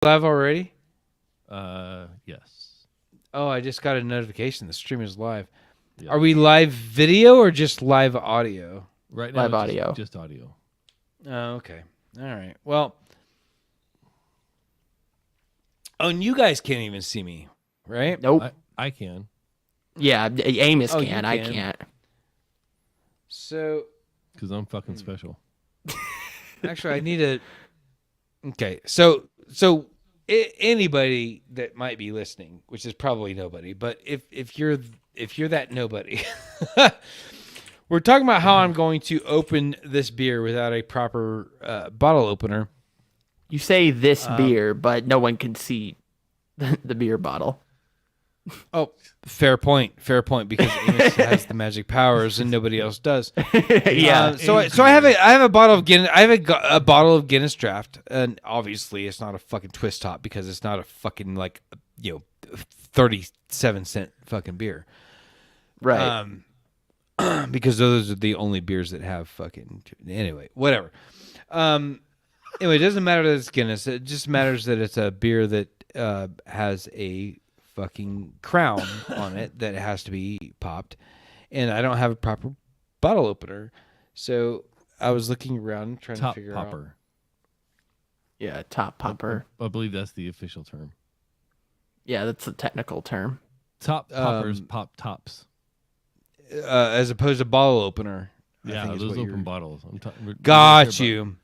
live already? Yes. Oh, I just got a notification. The stream is live. Yep. Are we live video or just live audio? Right now, live audio. Just audio. Oh, okay. All right. Well, and you guys can't even see me, right? Nope. I can. Yeah, Amos Oh, can. you I can. can't. So, Because I'm fucking special. actually, I need to. Okay, so anybody that might be listening, which is probably nobody, but if you're that nobody, we're talking about how I'm going to open this beer without a proper bottle opener. You say this beer, but no one can see the beer bottle. Oh, fair point, because Amos has the magic powers and nobody else does. Yeah. So I have a bottle of Guinness. I have a bottle of Guinness Draft, and obviously it's not a fucking twist top because it's not a fucking 37-cent fucking beer. Right. Because those are the only beers that have fucking anyway. Whatever. Anyway, it doesn't matter that it's Guinness. It just matters that it's a beer that has a fucking crown on it that has to be popped, and I don't have a proper bottle opener, so I was looking around trying to figure out. Yeah, top popper. I believe that's the official term. Yeah, that's the technical term. Top poppers pop tops. As opposed to bottle opener. I Yeah, think is those what open bottles. Got you.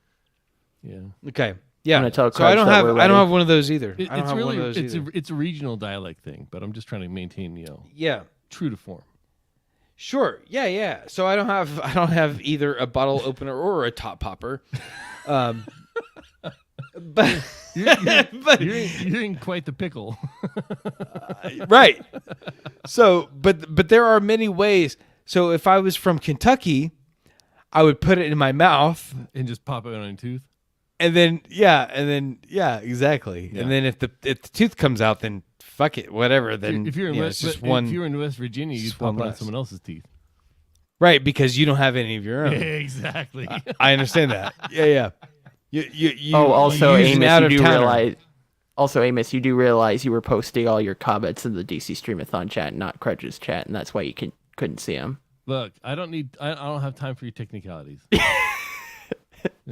Yeah. Okay. Yeah. I'm gonna tell So I Crutch don't that have we're I don't ready. have one of those either. It's I don't have really one of those either. it's a regional dialect thing, but I'm just trying to maintain Yeah. true to form. Sure. Yeah. So I don't have either a bottle opener or a top popper. But You're in quite the pickle. right. So, but there are many ways. So if I was from Kentucky, I would put it in my mouth And just pop it on a tooth. and then exactly. Yeah. And then if the tooth comes out, then fuck it, whatever. Then If you're in it's West, just one. if you're in West Virginia, you'd just pop one it on less. someone else's teeth. Right, because you don't have any of your own. Exactly. I understand that. Yeah. You Also, you use an Amos, you do out-of-towner. realize. Also, Amos, you do realize you were posting all your comments in the DC Streamathon chat, not Crutch's chat, and that's why you couldn't see them. Look, I don't have time for your technicalities.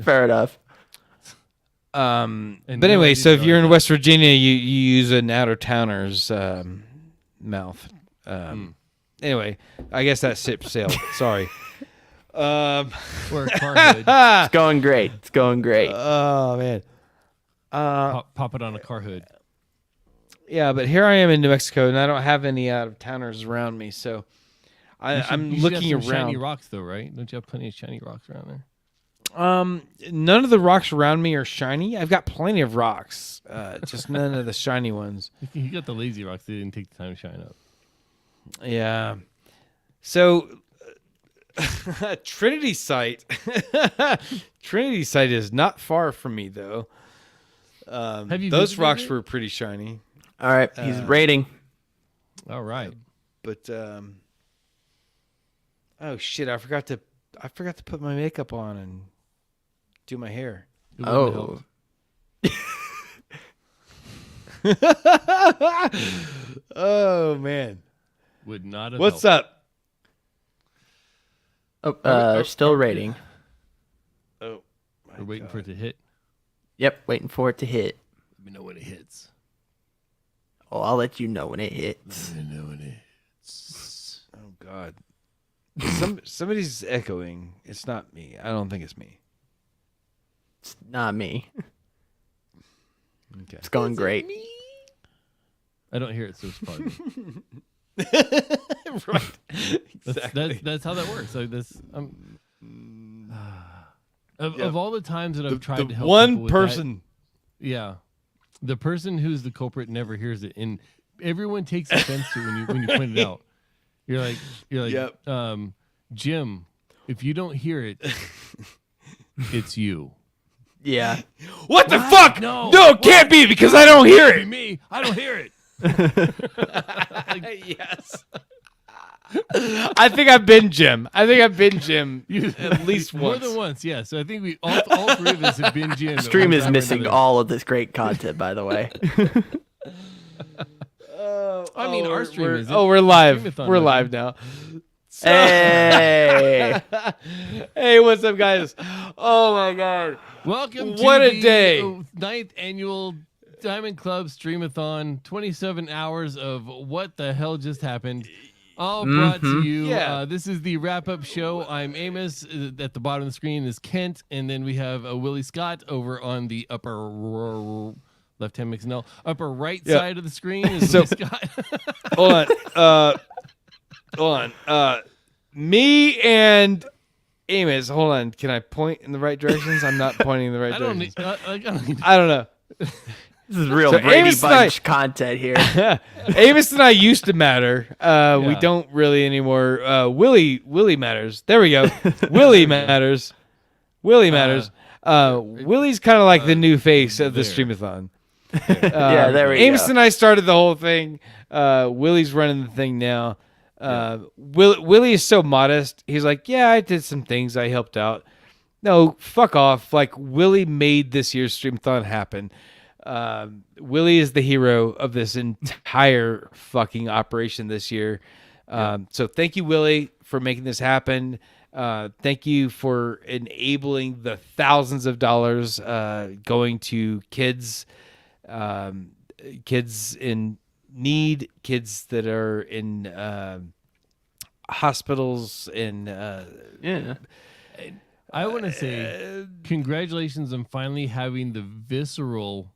Fair enough. And But anyway, you so if know you're in that. West Virginia, you use an out-of-towner's mouth. Anyway, I guess that ship sailed. Sorry. Or a car hood. It's going great. It's going great. Oh man. Pop it on a car hood. Yeah, but here I am in New Mexico, and I don't have any out-of-towners around me, so I'm You should looking have some shiny around. rocks, though, right? Don't you have plenty of shiny rocks around there? None of the rocks around me are shiny. I've got plenty of rocks, just none of the shiny ones. You got the lazy rocks. They didn't take the time to shine up. Yeah. So Trinity Site. Trinity Site is not far from me though. Have you Those visited rocks it? were pretty shiny. All right, he's rating. All right. But oh shit, I forgot to put my makeup on and do my hair. It wouldn't have Oh, Oh man. helped. Would not have What's helped. up? still rating. Oh. my We're waiting God. for it to hit. Yep, waiting for it to hit. Let me know when it hits. Oh, I'll let you know when it hits. Let me know when it hits. Oh God. Somebody's echoing. It's not me. I don't think it's me. It's not me. Okay. It's going great. I don't hear it, so it's probably me. Right. Exactly. That's how that works. Like this, of all the times that I've tried to help one people with person. that, yeah, the person who's the culprit never hears it, and everyone takes offense to it when you point it out. You're like, Yep. Jim, if you don't hear it, it's you. Yeah. What the fuck? No. it can't be because I don't hear Be it. me, I don't hear it. Yes. I think I've been Jim. At least More once. than once, yes. I think we all three of us have been Jim. Stream is missing all of this great content, by the way. I mean, our stream is. we're live. Streamathon We're isn't. live now. Hey, Hey, what's up, guys? Oh my god. Welcome to What a the day. 9th annual Diamond Club Streamathon. 27 hours of what the hell just happened. All brought to you. Yeah. This is the wrap-up show. I'm Amos. At the bottom of the screen is Kent, and then we have Willie Scott over on the upper left-hand mix no upper right side of the screen is Willie Scott. Hold on. Me and Amos. Hold on. Can I point in the right directions? I'm not pointing in the right I don't directions. need. I don't need. I don't know. this is real So Brady Amos and Bunch content here. Amos and I used to matter. We Yeah. don't really anymore. Willie matters. There we go. Willie matters. Willie matters. Willie's kind of like the new face of the there. Streamathon. Yeah, there we Amos go. and I started the whole thing. Willie's running the thing now. Willie is so modest. He's like, yeah, I did some things. I helped out. No, fuck off. Like, Willie made this year's Streamathon happen. Willie is the hero of this entire fucking operation this year. So thank you, Willie, for making this happen. Thank you for enabling the thousands of dollars going to kids in need, kids that are in hospitals and Yeah. I want to say congratulations on finally having the visceral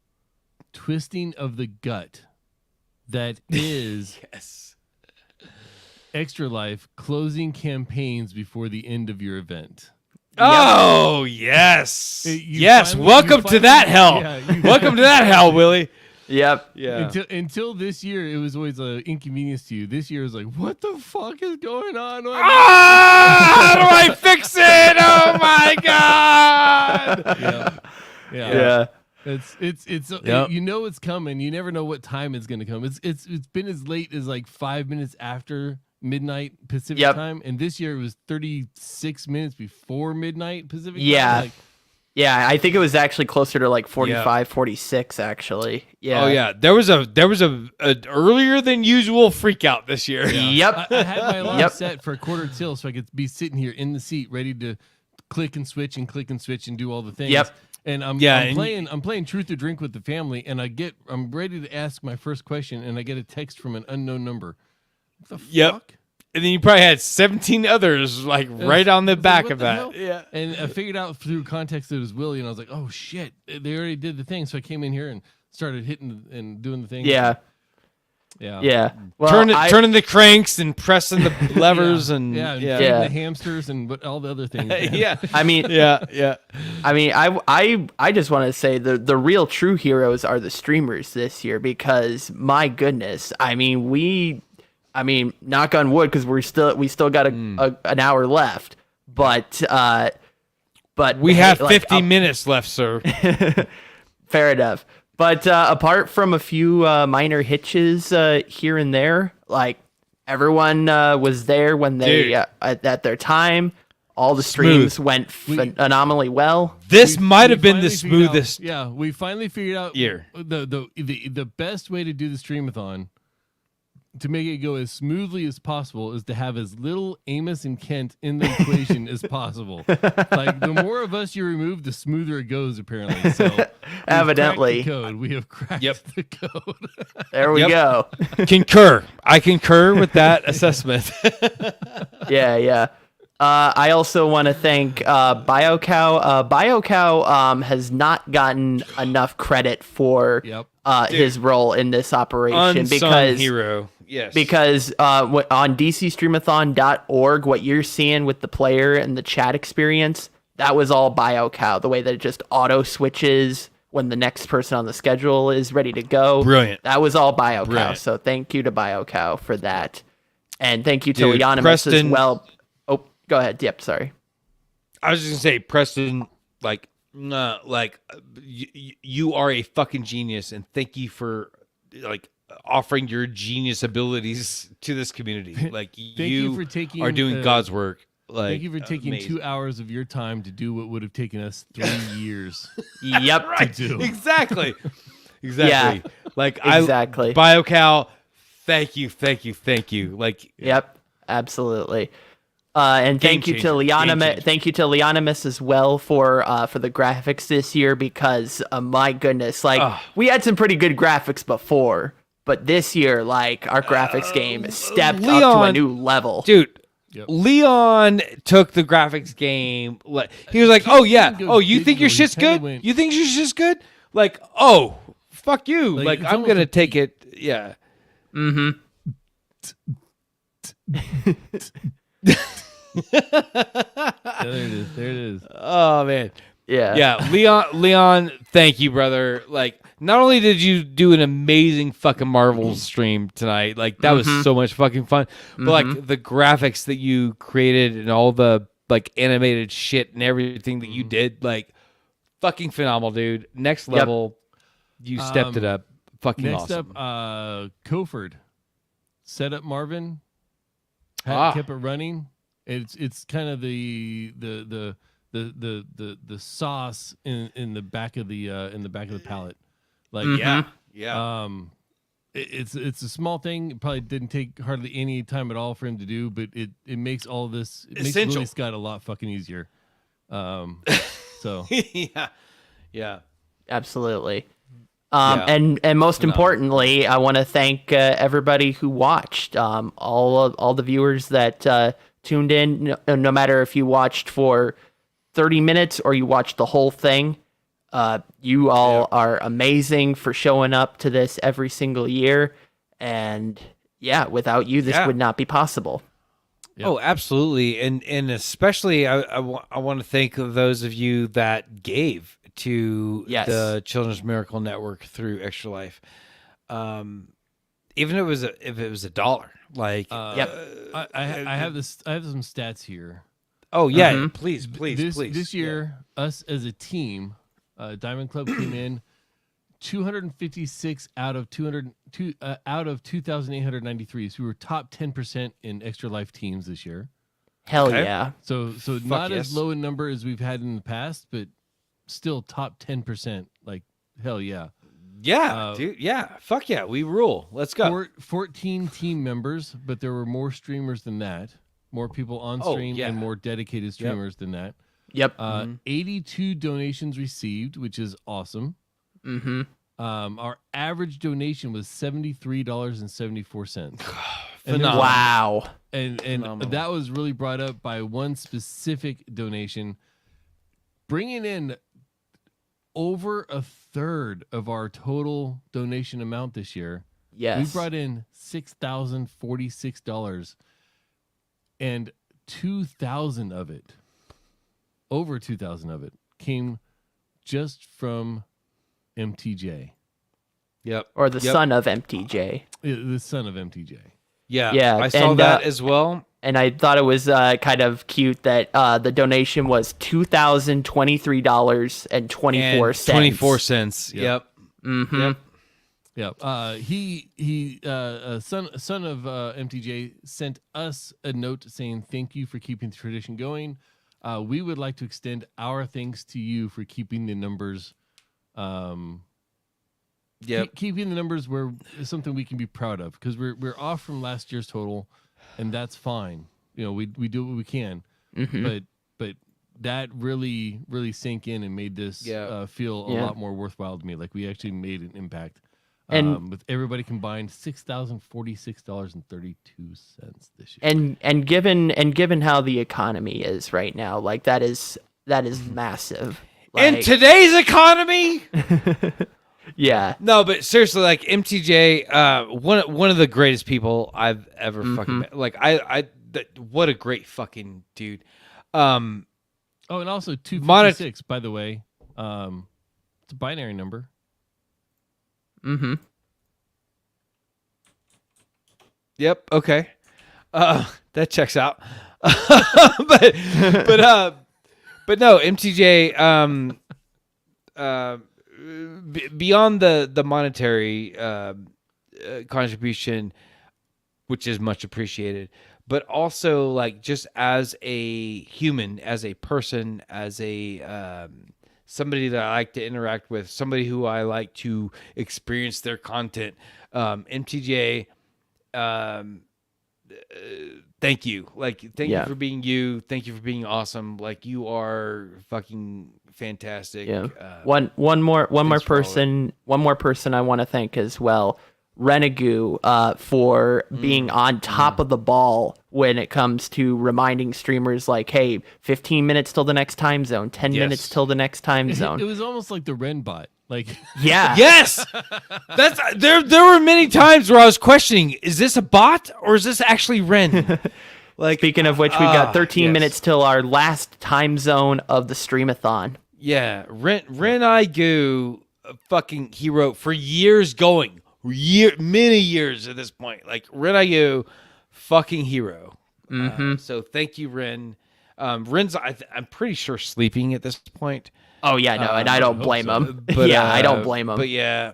twisting of the gut that is yes. Extra Life closing campaigns before the end of your event. Oh yes, You yes. finally- Welcome you to finally- that hell. yeah, you- Welcome to that hell, Willie. Yep. Yeah. Until this year, it was always an inconvenience to you. This year is like, what the fuck is going on? How do I fix it? Oh my god. Yeah. It's Yep. you know it's coming. You never know what time it's going to come. It's been as late as like 5 minutes after midnight Pacific Yep. time, and this year it was 36 minutes before midnight Pacific Yeah. time. Like, Yeah, I think it was actually closer to like 45, Yeah. 46, actually. Yeah. Oh yeah. There was a earlier than usual freak out this year. Yep. I had my alarm Yep. set for a quarter till so I could be sitting here in the seat ready to click and switch and do all the things. Yep. And I'm playing Truth or Drink with the family, and I'm ready to ask my first question, and I get a text from an unknown number. What the Yep. fuck? And then you probably had 17 others like right on the It's like, back what of the that. hell? Yeah. And I figured out through context that it was Willie, and I was like, oh shit, they already did the thing. So I came in here and started hitting and doing the thing. Yeah. Yeah. Yeah. Well, Turning the cranks and pressing the levers and feeding Yeah. the hamsters and all the other things. yeah. I mean, Yeah. I just want to say the real true heroes are the streamers this year because my goodness, I mean knock on wood because we still got an hour left, but We have like, 50 minutes left, sir. fair enough. But apart from a few minor hitches here and there, like everyone was there when they Dude. at their time. All the streams went phenomenally well. This might have We been the finally figured out- smoothest. we finally figured out year. The best way to do the streamathon to make it go as smoothly as possible is to have as little Amos and Kent in the equation as possible. Like the more of us you remove, the smoother it goes. Apparently, so we've Evidently. cracked the code. We have cracked Yep. the code. There we Yep. go. Concur. I concur with that assessment. Yeah. I also want to thank BioCow. BioCow has not gotten enough credit for Yep. his role in this operation Unsung hero. Yes. because on dcstreamathon.org, what you're seeing with the player and the chat experience, that was all BioCow. The way that it just auto switches when the next person on the schedule is ready to go. Brilliant. That was all BioCow. Brilliant. So thank you to BioCow for that. And thank you to Dude, Leonimus as Preston- well. Oh, go ahead. Yep, sorry. I was just gonna say, Preston, you are a fucking genius, and thank you for offering your genius abilities to this community. Like you for taking, are doing God's work. Like, thank you for taking amazing. 2 hours of your time to do what would have taken us 3 years. Yep. Right. to do. Exactly. Yeah. Like Exactly. BioCal, thank you. Like Yep. Absolutely. And Game thank you to changer. Game Leonimus. changer. Thank you to Leonimus as well for the graphics this year, because my goodness, like we had some pretty good graphics before, but this year, like our graphics game stepped up to a Leon- new level. dude. Yep. Leon took the graphics game. He was like, "Oh yeah, didn't go oh you think your digital, he shit's kinda good? went- You think your shit's good? Like, oh fuck you! Like, Like it's I'm almost gonna like take it. Yeah, There it is. oh man, Yeah. yeah. Leon, thank you, brother. Like, not only did you do an amazing fucking Marvel stream tonight, like that was so much fucking fun, but like the graphics that you created and all the like animated shit and everything that you did, like fucking phenomenal, dude. Next level. You stepped it up. Fucking Next awesome. up, Koford set up Marvin, kept it running. It's kind of the sauce in the back of the palette. Like yeah. it's a small thing. It probably didn't take hardly any time at all for him to do, but it makes all this makes Essential. Willie Scott a lot fucking easier. So yeah. Absolutely. Yeah. And most importantly, I want to thank everybody who watched. All the viewers that tuned in. No matter if you watched for 30 minutes or you watched the whole thing, you all are amazing for showing up to this every single year. And yeah, without you, this would not be possible. Yep. Oh, absolutely, and especially I want to thank those of you that gave to the Children's Miracle Network through Extra Life, even if it was $1, like I have some stats here. oh yeah, please This year, us as a team, Diamond Club came in 256 out of 2,893. So we were top 10% in Extra Life teams this year. Hell Okay. yeah. So not yes. as low a number as we've had in the past, but still top 10%. Like hell yeah. dude, fuck yeah, we rule. Let's go. 14 team members, but there were more streamers than that. More people on stream yeah. and more dedicated streamers than that. Yep. 82 donations received, which is awesome. Mm-hmm. Our average donation was $73.74. Phenomenal. Wow. And Phenomenal. that was really brought up by one specific donation, bringing in over a third of our total donation amount this year. Yes. We brought in $6,046, and 2,000 of it, over 2,000 of it, came just from MTJ. Yep. Or the son of MTJ. The son of MTJ. Yeah. Yeah, I saw and, that as well. And I thought it was kind of cute that the donation was $2,023.24. 24 cents. Yep. Mm-hmm. Yep. Yeah. Son of MTJ sent us a note saying thank you for keeping the tradition going. We would like to extend our thanks to you for keeping the numbers. Keeping the numbers where is something we can be proud of, because we're off from last year's total, and that's fine. You know, we do what we can, but that really sank in and made this feel a lot more worthwhile to me. Like we actually made an impact. And with everybody combined, $6,046.32 this year. and given how the economy is right now, like that is massive. In Like, today's economy. yeah. No, but seriously, like MTJ, one of the greatest people I've ever fucking met. Like what a great fucking dude. Oh, and also 256, by the way. It's a binary number. Mm-hmm. Yep. Okay. That checks out. but no, MTJ. Beyond the monetary contribution, which is much appreciated, but also like just as a human, as a person, as a somebody that I like to interact with, somebody who I like to experience their content. MTJ, thank you. Like, thank you for being you. Thank you for being awesome. Like, you are fucking fantastic. Yeah. One more person I want to thank as well. Renegade, for being on top of the ball when it comes to reminding streamers like, hey, 15 minutes till the next time zone, 10 minutes till the next time zone. It was almost like the Ren bot. Like, yeah. Yes. That's there were many times where I was questioning, is this a bot or is this actually Ren? Like, speaking of which, we've got 13 minutes till our last time zone of the Streamathon. Yeah, Ren I Goo, a fucking hero for years going. Many years at this point. Like, Ren I Goo, fucking hero. So thank you, Ren. Ren's I'm pretty sure sleeping at this point. Oh yeah, no, and I don't blame him. But, I don't blame him. But yeah,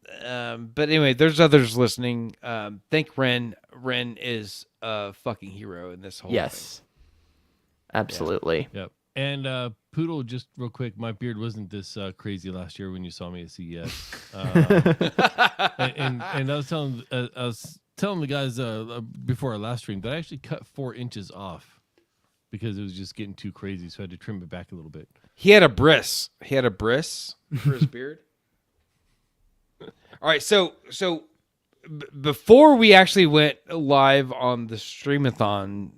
but anyway, there's others listening. Thank Ren. Ren is a fucking hero in this whole thing. Absolutely. Yep. And Poodle, just real quick, my beard wasn't this crazy last year when you saw me at CES. And I was telling the guys before our last stream that I actually cut 4 inches off because it was just getting too crazy, so I had to trim it back a little bit. He had a bris. He had a bris for his beard. All right, so before we actually went live on the Streamathon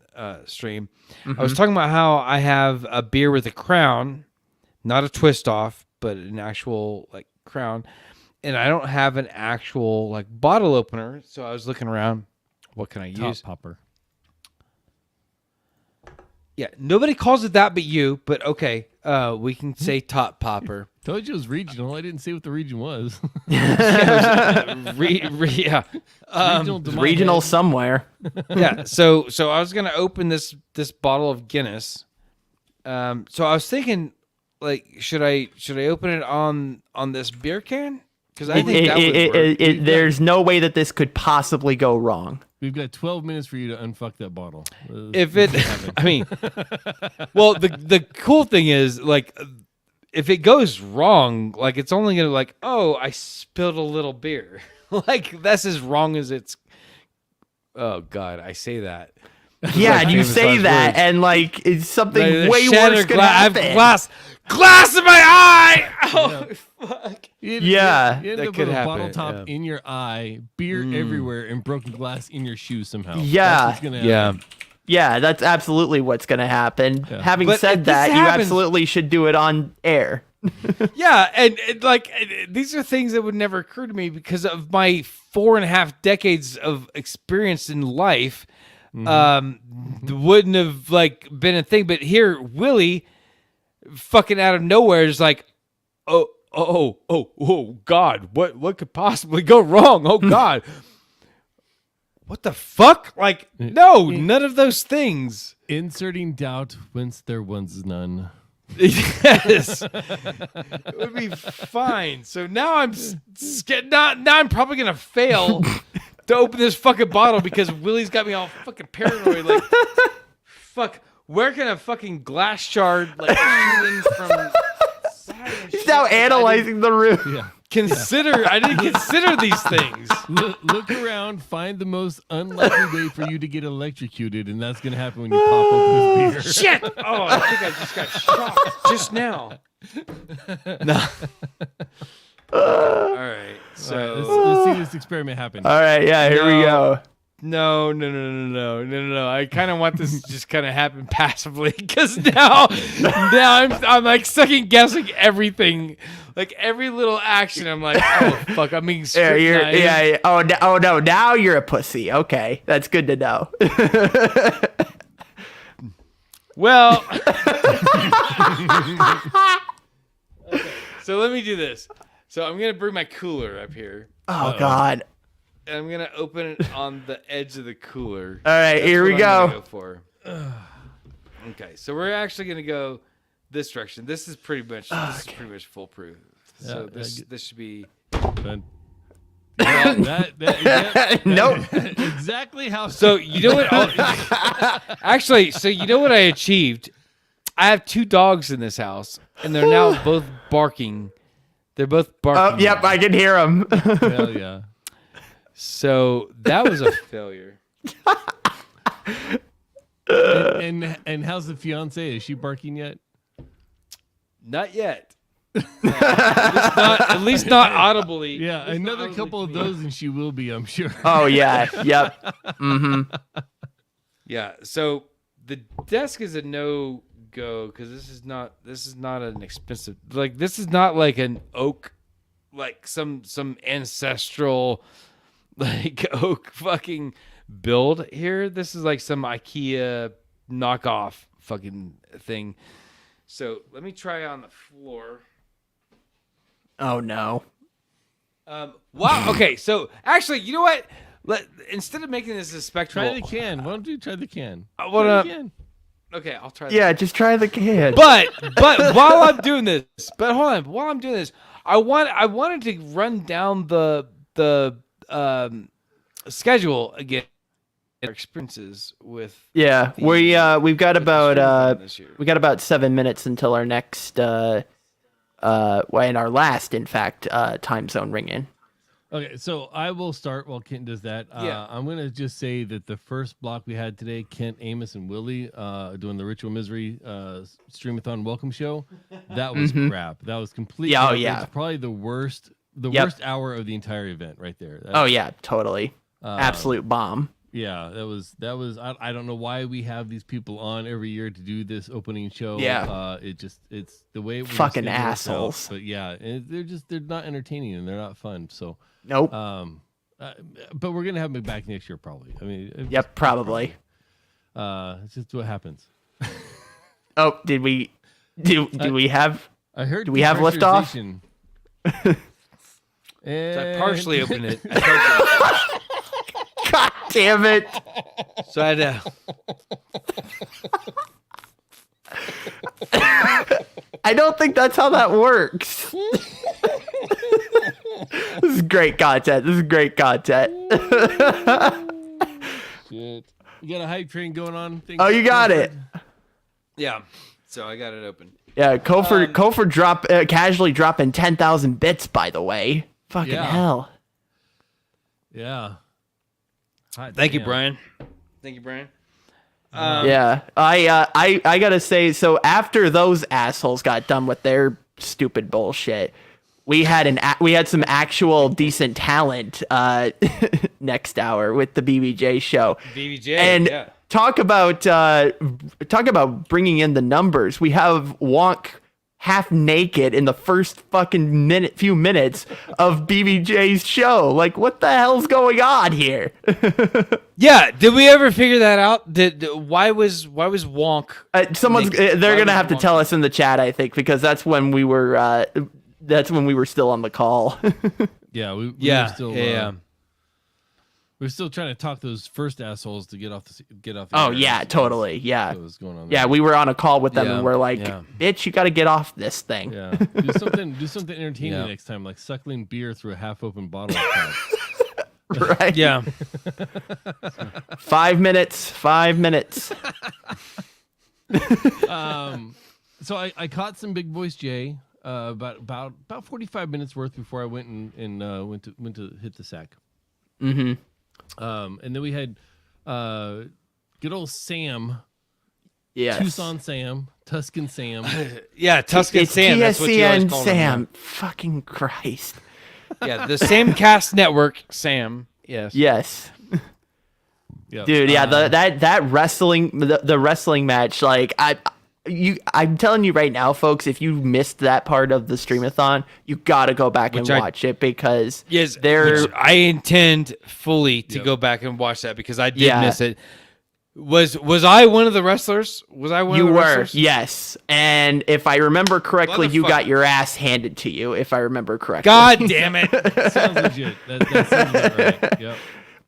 stream, I was talking about how I have a beer with a crown, not a twist off, but an actual like crown, and I don't have an actual like bottle opener. So I was looking around. What can I use? Top popper. Yeah, nobody calls it that but you. But okay, we can say top popper. Told you it was regional. I didn't say what the region was. Regional somewhere. Yeah. So I was gonna open this bottle of Guinness. So I was thinking, like, should I open it on this beer can? Because I think that would work. There's no way that this could possibly go wrong. We've got 12 minutes for you to unfuck that bottle. If it, I mean, well, the cool thing is, like, if it goes wrong, like, it's only gonna like, oh, I spilled a little beer. Like, that's as wrong as it's. Oh God, I say that. Yeah, like and you say that, words. and like it's something Like, way worse gonna happen. I have glass in my eye. Oh fuck. You Yeah. end That up could with a happen, bottle top yeah. in your eye, beer everywhere, and broken glass in your shoe somehow. Yeah. That's what's gonna happen. Yeah, that's absolutely what's gonna happen. Yeah. Having But said if that, this you happens- absolutely should do it on air. Yeah, and these are things that would never occur to me because of my 4.5 decades of experience in life. Wouldn't have like been a thing, but here Willie, fucking out of nowhere, is like, oh, God, what could possibly go wrong? Oh God, what the fuck? Like, no, none of those things. Inserting doubt whence there was none. Yes, it would be fine. So now I'm scared. Now I'm probably gonna fail to open this fucking bottle because Willie's got me all fucking paranoid. Like, fuck, where can a fucking glass shard like shoot in from? He's now analyzing the room. Yeah. I didn't consider these things. Look around, find the most unlikely way for you to get electrocuted, and that's gonna happen when you pop open this beer. Shit! Oh, I think I just got shocked just now. No. All right. So Let's see this experiment happen. All right, yeah, here we go. No. I kind of want this to just kind of happen passively because now I'm like second guessing everything, like every little action. I'm like, oh fuck, I'm being scrutinized. Yeah. Oh no, now you're a pussy. Okay, that's good to know. Well, okay, so let me do this. So I'm gonna bring my cooler up here. Oh God. And I'm gonna open it on the edge of the cooler. All right, That's here we what I'm gonna go. go for. Okay, so we're actually gonna go this direction. This is pretty much foolproof. So Yeah, this should be. Done. Well, Nope. exactly how. So you know what? Actually, so you know what I achieved? I have 2 dogs in this house, and they're now both barking. They're both barking. Oh, yep, now. I can hear them. Hell yeah. So that was a failure. And how's the fiance? Is she barking yet? Not yet. At least not audibly. Yeah, another couple of those, and she will be, I'm sure. Oh yeah, yep. Yeah. So the desk is a no go because this is not an expensive, like, this is not like an oak, like some ancestral like oak fucking build here. This is like some IKEA knockoff fucking thing. So let me try on the floor. Oh no. Wow. Okay. So actually, you know what? Instead of making this a spectacle, Try the can. Why don't you try the can? I Try wanna. the can. Okay, I'll try. Yeah, just try the can. But while I'm doing this, while I'm doing this, I wanted to run down the schedule again. Our experiences with we've got about Streamathon this year. we got about 7 minutes until our next and our last, in fact, time zone ring in. Okay, so I will start while Kent does that. Yeah. I'm going to just say that the first block we had today, Kent, Amos, and Willie doing the Ritual Misery Streamathon welcome show, that was crap. That was completely Yeah, oh, yeah. It's probably the worst hour of the entire event right there. Oh yeah, totally. Absolute bomb. Yeah, that was. I don't know why we have these people on every year to do this opening show. Yeah. It's the way we Fucking schedule ourselves. assholes. But yeah, they're not entertaining and they're not fun. So Nope. but we're gonna have them back next year probably. I mean, Yep, probably. It's just what happens. Oh, did we have? I heard. Do we have liftoff? depressurization. So I partially opened it. God damn it! So I had to. I don't think that's how that works. This is great content. Shit. You got a hype train going on? Oh, you got it. Yeah. So I got it open. Yeah, Kofor casually dropping 10,000 bits. By the way, fucking Yeah. hell. Yeah. Hot Thank you, damn. Brian. Thank you, Brian. Yeah, I gotta say, so after those assholes got done with their stupid bullshit, we had some actual decent talent next hour with the BBJ show. BBJ, and yeah. talk about bringing in the numbers. We have Wonk half naked in the first fucking few minutes of BBJ's show. Like, what the hell's going on here? Yeah, did we ever figure that out? Why was Wonk? They're gonna have to tell us in the chat, I think, because that's when we were still on the call. Yeah, we Yeah, were still, yeah. we're still trying to talk those first assholes to get off the Oh air. yeah, totally. Yeah. What was going on Yeah, there. we were on a call with them Yeah, and we're like, yeah. bitch, you got to get off this thing. Yeah, do something entertaining Yeah. next time, like suckling beer through a half-open bottle of Coke. Right? Yeah. 5 minutes. 5 minutes. So I caught some Big Voice Jay about 45 minutes worth before I went and went to hit the sack. Mm-hmm. And then we had good old Sam, Yes. Tucson Sam, Tuscan Sam. Yeah, Tuscan It's Sam. That's what you always TSCN called Sam. him. Fucking Christ. Yeah, the same cast network, Sam. Yes. Yes. Yep. Dude, yeah, that wrestling the wrestling match, like I'm telling you right now, folks, if you missed that part of the Streamathon, you gotta go back and watch it because Yes, they're which I intend fully to Yep. go back and watch that because I did Yeah. miss it. Was I one of the wrestlers? Was I one you of the were, wrestlers? yes. And if I remember correctly, you got Motherfucker. your ass handed to you, if I remember correctly. God damn it. Sounds legit. That sounds about right. Yep.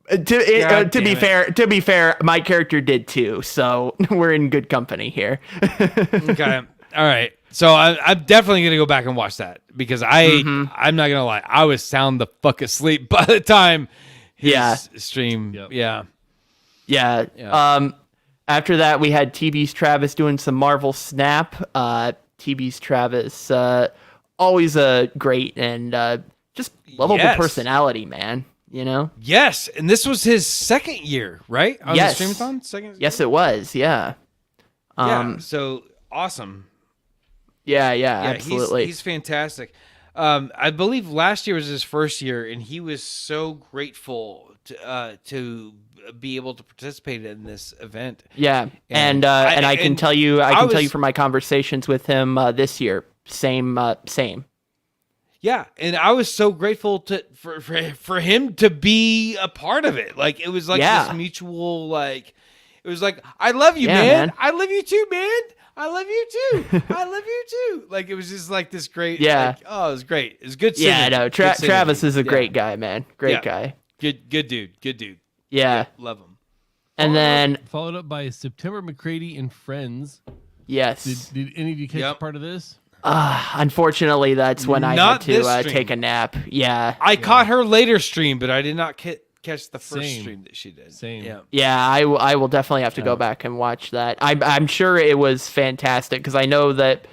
God To be damn fair, my character did too, so we're in good company here. Okay. All right. So I'm definitely gonna go back and watch that because I'm not gonna lie, I was sound the fuck asleep by the time his stream. Yep. Yeah. After that, we had TB's Travis doing some Marvel Snap. TB's Travis, always a great and just lovable personality, man. You know? Yes, and this was his second year, right? On Yes. the Streamathon? Second? Yes, it was. Yeah. Yeah, so awesome. Yeah, Yeah, absolutely. He's fantastic. I believe last year was his first year, and he was so grateful to be able to participate in this event. Yeah, and I can tell you, tell you from my conversations with him this year, same. Yeah, and I was so grateful for him to be a part of it. Like it was like this mutual like. It was like, I love you, man. I love you too, man. I love you too. I love you too. Like it was just like this great. Like, oh, it was great. It was good. Yeah, synergy. no. Good synergy. Travis is a great guy, man. Great guy. Good dude. Good dude. Yeah, love him. And then followed up by September McCready and Friends. Yes. Did any of you catch part of this? Unfortunately, that's when I had to take a nap. Yeah. I caught her later stream, but I did not catch the first stream that she did. Same. Yeah, I will definitely have to go back and watch that. I'm sure it was fantastic because I know that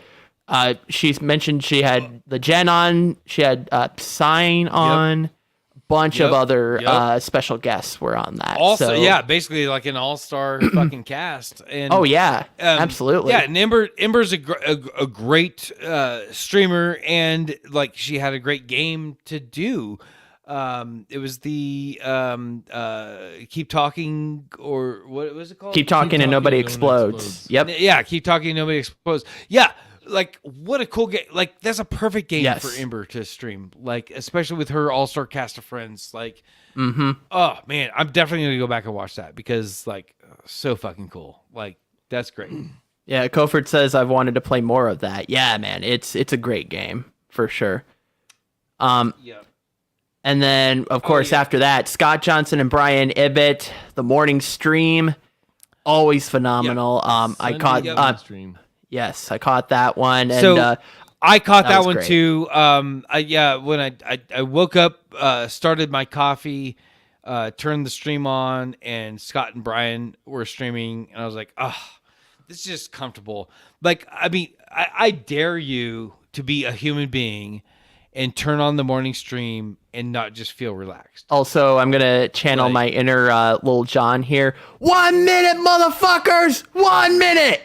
she's mentioned she had the Gen on, she had Sign on, bunch of other special guests were on that. Also, so. basically like an all-star fucking cast. And absolutely. Yeah, and Ember's a great streamer, and like she had a great game to do. It was the Keep Talking, or what was it called? Keep Talking and Nobody Explodes. Yep. Yeah, Keep Talking and Nobody Explodes. Yeah. Like what a cool game! Like that's a perfect game for Ember to stream. Like especially with her all-star cast of friends. Like, oh man, I'm definitely gonna go back and watch that because like so fucking cool. Like that's great. Yeah, Koford says I've wanted to play more of that. Yeah, man, it's a great game for sure. And then of course after that, Scott Johnson and Brian Ibbett, the morning stream, always phenomenal. I caught stream. Yes, I caught that one. And, so I caught that one great. too. When I woke up, started my coffee, turned the stream on, and Scott and Brian were streaming, and I was like, oh, this is just comfortable. Like, I mean, I dare you to be a human being and turn on the morning stream and not just feel relaxed. Also, I'm going to channel my inner Lil John here. 1 minute, motherfuckers! 1 minute!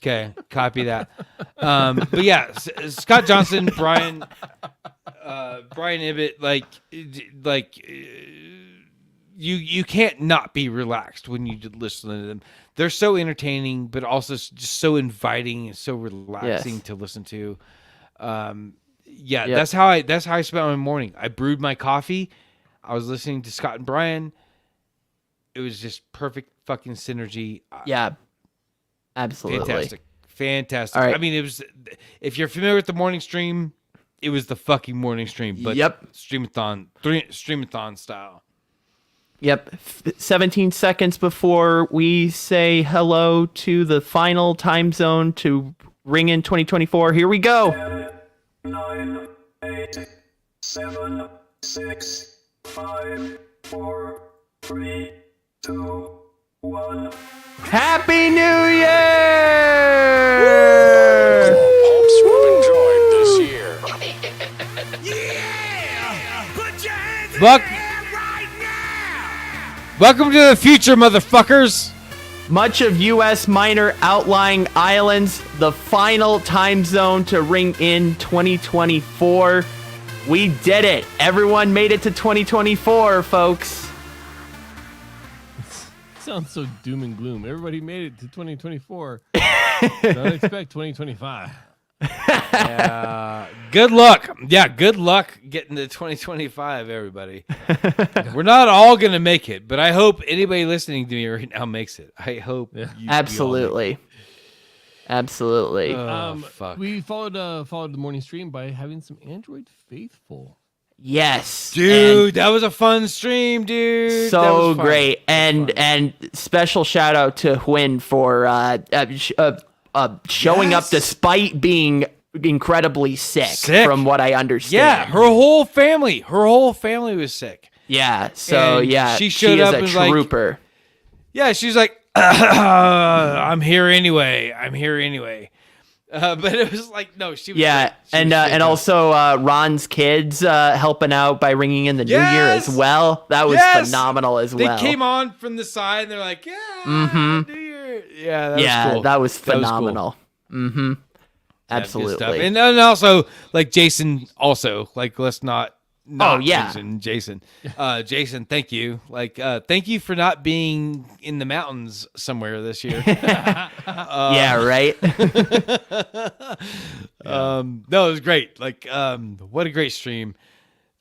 Okay, copy that. But yeah, Scott Johnson, Brian Ibbett, you can't not be relaxed when you listen to them. They're so entertaining, but also just so inviting and so relaxing to listen to. That's how I spent my morning. I brewed my coffee. I was listening to Scott and Brian. It was just perfect fucking synergy. Yeah. Absolutely. Fantastic. All right. I mean, it was, if you're familiar with the morning stream, it was the fucking morning stream, but Streamathon style. Yep. 17 seconds before we say hello to the final time zone to ring in 2024. Here we go. 9, 8, 7, 6, 5, 4, 3, 2, 1. Happy New Year! Hopes we've enjoyed this year. Put your hands in Buck- the air right now! Welcome to the future, motherfuckers. Much of U.S. minor outlying islands, the final time zone to ring in 2024. We did it. Everyone made it to 2024, folks. Sounds so doom and gloom. Everybody made it to 2024. Don't expect 2025. Yeah. Good luck. Yeah, good luck getting to 2025, everybody. We're not all going to make it, but I hope anybody listening to me right now makes it. I hope. Absolutely. Absolutely. Fuck. We followed the morning stream by having some Android Faithful. Yes. Dude, that was a fun stream, dude. That So was fun. great. And special shout out to Hwin for showing up Yes. despite being incredibly sick, Sick. from what I understand. Yeah, her whole family was sick. Yeah, so And yeah, she showed is up a and was like, trooper. Yeah, she's like, I'm here anyway. I'm here anyway. But it was like, no, she was Yeah, great. She and was fantastic. also Ron's kids helping out by ringing in the new year as Yes! well. That was Yes! phenomenal as They well. came on from the side and they're like, yeah, Mhm. New Year. Yeah, that yeah, was cool. that was That was cool. phenomenal. Mm-hmm. Yeah, good Absolutely. stuff. And also, like, Jason also, like, let's not yeah. mention Jason. Jason, thank you. Like, thank you for not being in the mountains somewhere this year. Yeah, right. No, it was great. Like, what a great stream.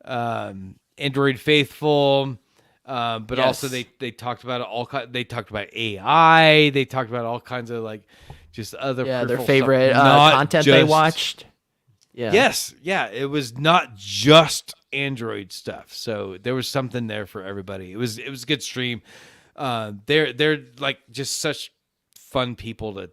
Android faithful. But also Yes. they talked about they talked about AI. They talked about all kinds of like just other Yeah, their peripheral favorite stuff, not content they just- watched. Yeah. Yes, yeah, it was not just Android stuff. So there was something there for everybody. It was a good stream. They're like just such fun people to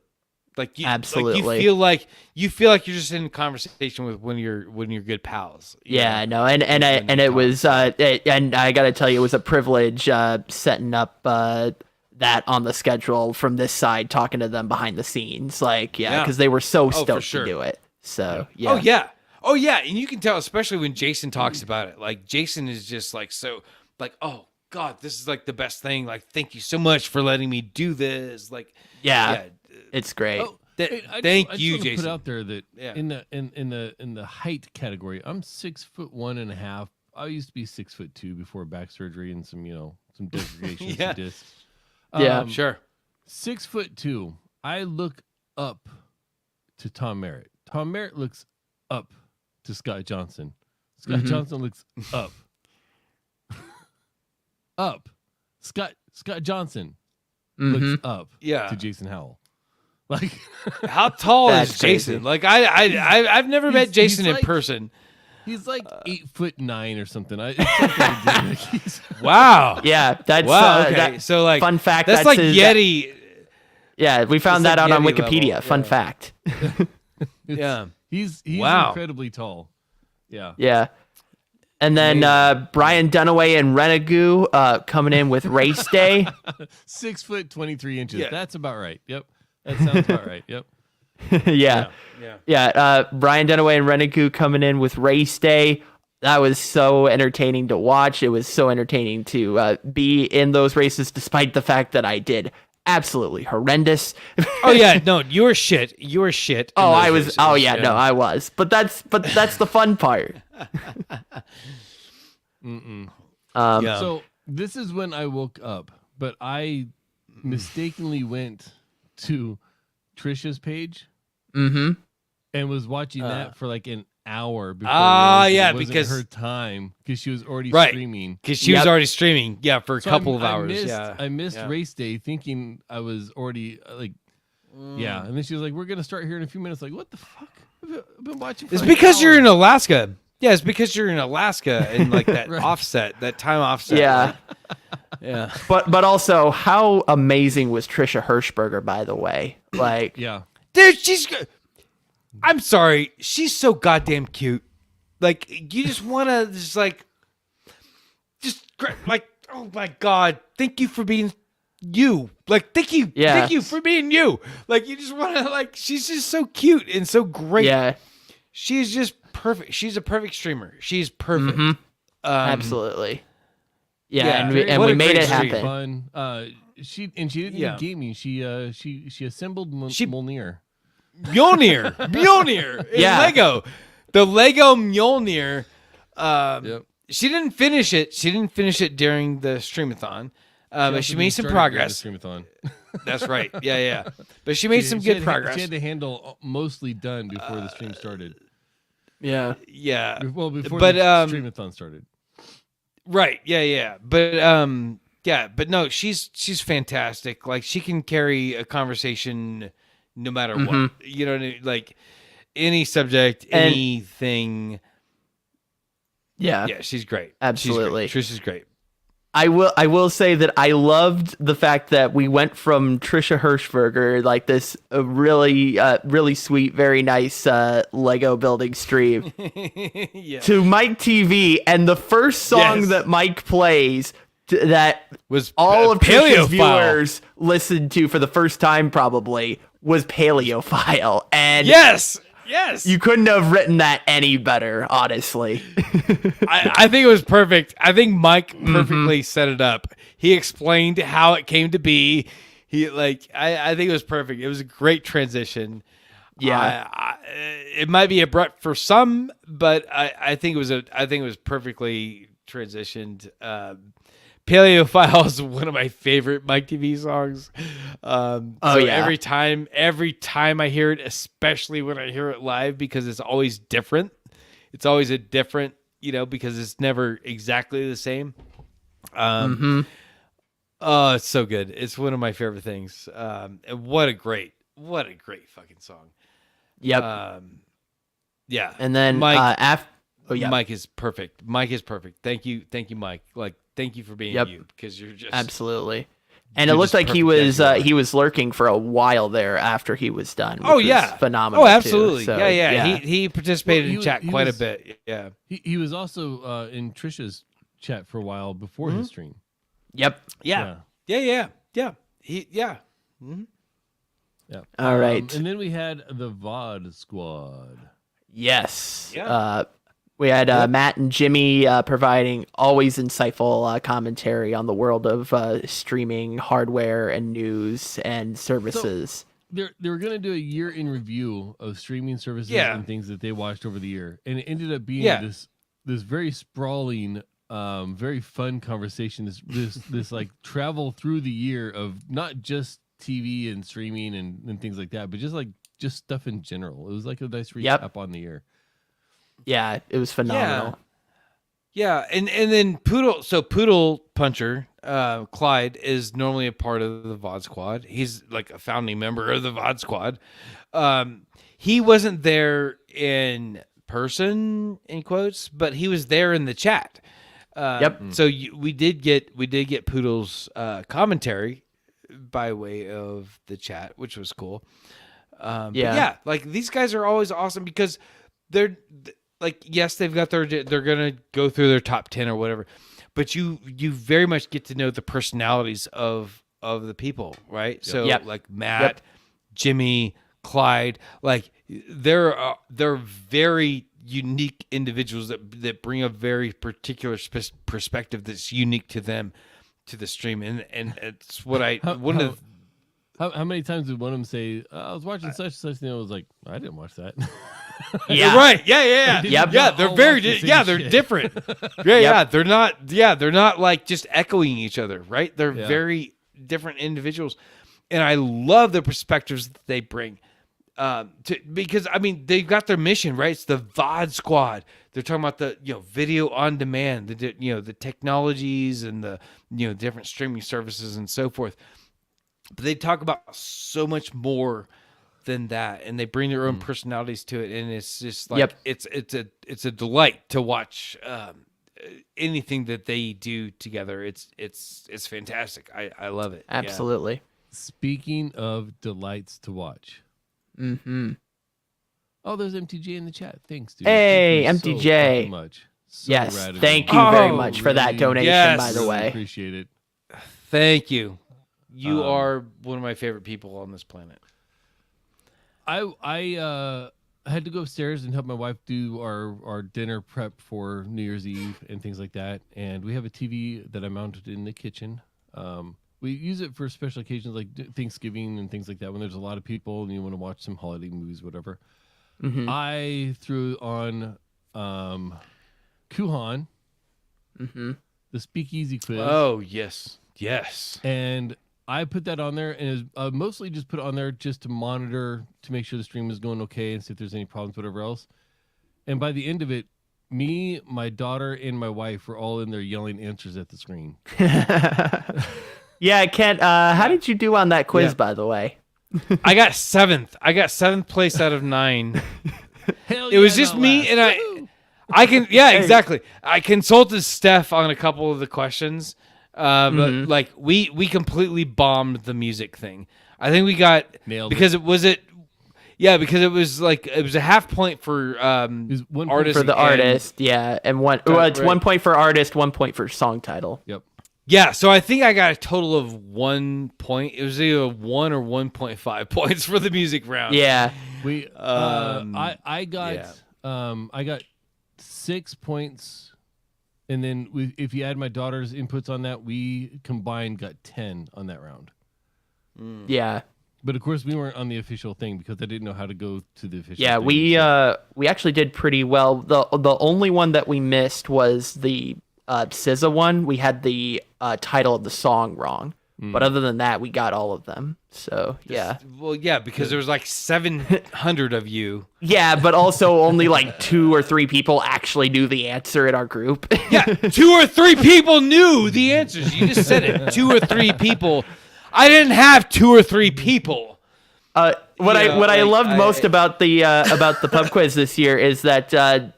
like. Absolutely. Like, you feel like you're just in conversation with when you're good pals. you Yeah, know? no, and it was and I got to tell you, it was a privilege setting up that on the schedule from this side, talking to them behind the scenes, like Yeah. because they were so for stoked sure. to do it. So yeah, Oh yeah, and you can tell, especially when Jason talks about it. Like Jason is just like so, like, oh God, this is like the best thing. Like, thank you so much for letting me do this. Like, yeah, it's great. Oh, hey, I thank just you, wanna Jason. Put out there that Yeah. in the height category, I'm 6'1.5". I used to be 6'2" before back surgery and some degradation, Yeah. some discs. Yeah. Sure. 6'2". I look up to Tom Merritt. Tom Merritt looks up to Scott Johnson. Scott Johnson looks up. Up. Scott Johnson looks up Yeah. to Jason Howell. Like How tall is That's Jason? crazy. Like I've never met He's Jason in like- person. he's like 8'9" or something. It's something ridiculous. He's- Wow. Yeah, that's Wow. Okay. that- so like fun fact. That's like his- Yeti. Yeah, we found that's that like out on Yeti Wikipedia. level, Fun yeah. fact. Yeah. He's Wow. incredibly tall. Yeah. Yeah. And then Brian Dunaway and Renegade coming in with race day. 6'23" Yeah. That's about right. Yep. That sounds about right. Yep. Yeah. Yeah. Yeah. Brian Dunaway and Renegade coming in with race day. That was so entertaining to watch. It was so entertaining to be in those races, despite the fact that I did absolutely horrendous. Oh yeah. No, you were shit. You were shit. in Oh, those I was. races. Oh yeah, no, I was. But that's the fun part. Yeah. So this is when I woke up, but I mistakenly went to Trisha's page and was watching that for like an hour before yeah, it wasn't because- her time because she was already Right. streaming. Because she was Yep. already streaming. Yeah, for a So couple of I hours. missed, Yeah. I missed Yeah. race day thinking I was already yeah. And then she was like, "We're gonna start here in a few minutes." Like, what the fuck? I've been watching. For It's like an because you're hour. in Alaska. Yeah, it's because you're in Alaska and like that Right. offset, that time offset. Yeah. Yeah. But also, how amazing was Trisha Hirschberger, by the way? Like, Yeah. Dude, I'm sorry. She's so goddamn cute. Like, you just want to just like, oh my God. Thank you for being you. Like, thank you. Yeah. Thank you for being you. Like, you just want to, like, she's just so cute and so great. yeah, She's just perfect. She's a perfect streamer. She's perfect. absolutely. Yeah, yeah, and what we a made great it stream. happen. Fun. She didn't Yeah. need gaming. She assembled Mjolnir. Mjolnir in Yeah. Lego. The Lego Mjolnir. Yep. She didn't finish it. She didn't finish it during the Streamathon. But she made some progress. Streamathon. That's right. Yeah. But she made some good progress. She had the handle mostly done before the stream started. Yeah, Yeah. Before but, the Streamathon started. Right. Yeah. But but no, she's fantastic. Like, she can carry a conversation no matter what. You know what I mean? Like, any subject, And- anything. yeah. Yeah, she's great. Absolutely. She's great. Trisha's great. I will say that I loved the fact that we went from Trisha Hirschberger, like this really sweet, very nice Lego building stream, Yeah. to Mike TV, and the first song Yes. that Mike plays that Was all of Trisha's Paleophile. viewers listened to for the first time probably was Paleophile, and Yes. you couldn't have written that any better, honestly. I think it was perfect. I think Mike perfectly set it up. He explained how it came to be. I think it was perfect. It was a great transition. Yeah. It might be abrupt for some, but I think it was perfectly transitioned. Paleophile is one of my favorite Mike TV songs. Every time I hear it, especially when I hear it live, because it's always different. It's always a different, because it's never exactly the same. Oh, it's so good. It's one of my favorite things. And what a great fucking song. Yep. Yeah. And then Mike, yeah. Mike is perfect. Mike is perfect. Thank you, Mike. Thank you for being you, because you're just Absolutely. And it you're looked just like he perfect was as you are. he was lurking for a while there after he was done. Oh which yeah, was phenomenal. Oh, absolutely. Too. So, Yeah. He participated Well, in chat he quite was- a bit. Yeah. He was also in Trisha's chat for a while before his stream. Yep. Yeah. Yeah. Yeah. All right. And then we had the VOD squad. Yes. Yeah. We had Matt and Jimmy providing always insightful commentary on the world of streaming hardware and news and services. They were going to do a year in review of streaming services and things that they watched over the year, and it ended up being this very sprawling, very fun conversation. This like travel through the year of not just TV and streaming and things like that, but just stuff in general. It was like a nice recap on the year. Yeah, it was phenomenal. Yeah, and then Poodle Puncher, Clyde, is normally a part of the VOD squad. He's like a founding member of the VOD squad. He wasn't there in person, in quotes, but he was there in the chat. So we did get Poodle's commentary by way of the chat, which was cool. But yeah, like these guys are always awesome because they're like, yes, they've got they're gonna go through their top 10 or whatever, but you very much get to know the personalities of the people, right? So like Matt, Jimmy, Clyde, like they're very unique individuals that bring a very particular perspective that's unique to them to the stream, and it's what How many times did one of them say, I was watching such and such, and I was like, I didn't watch that. Yeah. Right. Yeah. Yep. Yeah, they're all very watch the same they're shit. different. Yeah, they're not like just echoing each other, right? They're Yeah. very different individuals. And I love the perspectives that they bring. Because I mean, they've got their mission, right? It's the VOD squad. They're talking about the video on demand, the technologies and the different streaming services and so forth. But they talk about so much more than that, and they bring their own personalities to it, and it's just like it's a delight to watch anything that they do together. It's fantastic. I love it. Yeah. Absolutely. Speaking of delights to watch. Mm-hmm. Oh, there's MTJ in the chat. Thanks, dude. Hey, Thank you so MTJ. fucking much. So Yes. rad of Thank you. you very Oh, much for that really, donation, yes. by the Really way. appreciate it. Thank you. You are one of my favorite people on this planet. I had to go upstairs and help my wife do our dinner prep for New Year's Eve and things like that. And we have a TV that I mounted in the kitchen. We use it for special occasions like Thanksgiving and things like that when there's a lot of people and you want to watch some holiday movies, whatever. Mm-hmm. I threw on Kuhan, Mm-hmm. the Speakeasy quiz. Oh yes. And I put that on there, and mostly just put it on there just to monitor, to make sure the stream is going okay and see if there's any problems, whatever else. And by the end of it, me, my daughter, and my wife were all in there yelling answers at the screen. Yeah, Kent, how did you do on that quiz, Yeah. by the way? I got seventh place out of 9. Hell It was yeah, just no me, laugh. and Woohoo! I can exactly. I consulted Steph on a couple of the questions, But like we completely bombed the music thing. I think we got Nailed because it was it. Yeah, because it was like it was a half point for was 1 point artist For the and- artist, yeah, and one. Well, it's right. 1 point for artist, 1 point for song title. Yep. Yeah, so I think I got a total of 1 point. It was either 1 or 1.5 points for the music round. Yeah, We I got yeah. I got 6 points, and then if you add my daughter's inputs on that, we combined got 10 on that round. yeah, But of course, we weren't on the official thing because I didn't know how to go to the official. yeah. thing, We actually did pretty well. The only one that we missed was the SZA one. We had the title of the song wrong, but other than that, we got all of them. So yeah, Well, yeah, because there was like 700 of you. yeah. But also only like 2 or 3 people actually knew the answer in our group. Yeah, 2 or 3 people knew the answers. You just said it. 2 or 3 people. I didn't have 2 or 3 people. What Yeah, I like, loved most about the pub quiz this year is that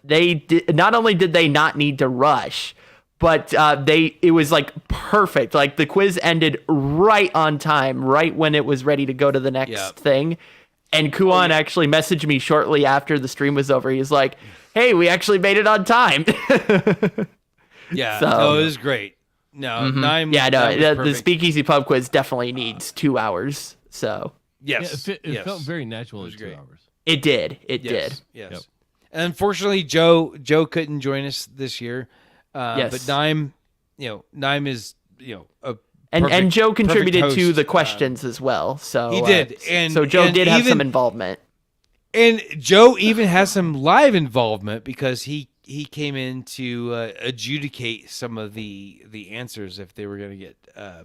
they did, not only did they not need to rush, but it was like perfect. Like the quiz ended right on time, right when it was ready to go to the next Yep. thing. And Kuan actually messaged me shortly after the stream was over. He's like, "Hey, we actually made it on time." Yeah, So- no, it was great. No, 9. Yeah, that was no, the perfect. Speakeasy pub quiz definitely needs 2 hours. So Yeah, Yes, it yes. felt very natural in 2 great. hours. it did. It Yes, did. yes. Yep. And unfortunately, Joe couldn't join us this year. Yes. But Nime is a And perfect- Joe contributed perfect to host. the questions as well. So He did, so Joe and did have some even- involvement. And Joe even has some live involvement because he came in to adjudicate some of the answers if they were going to get.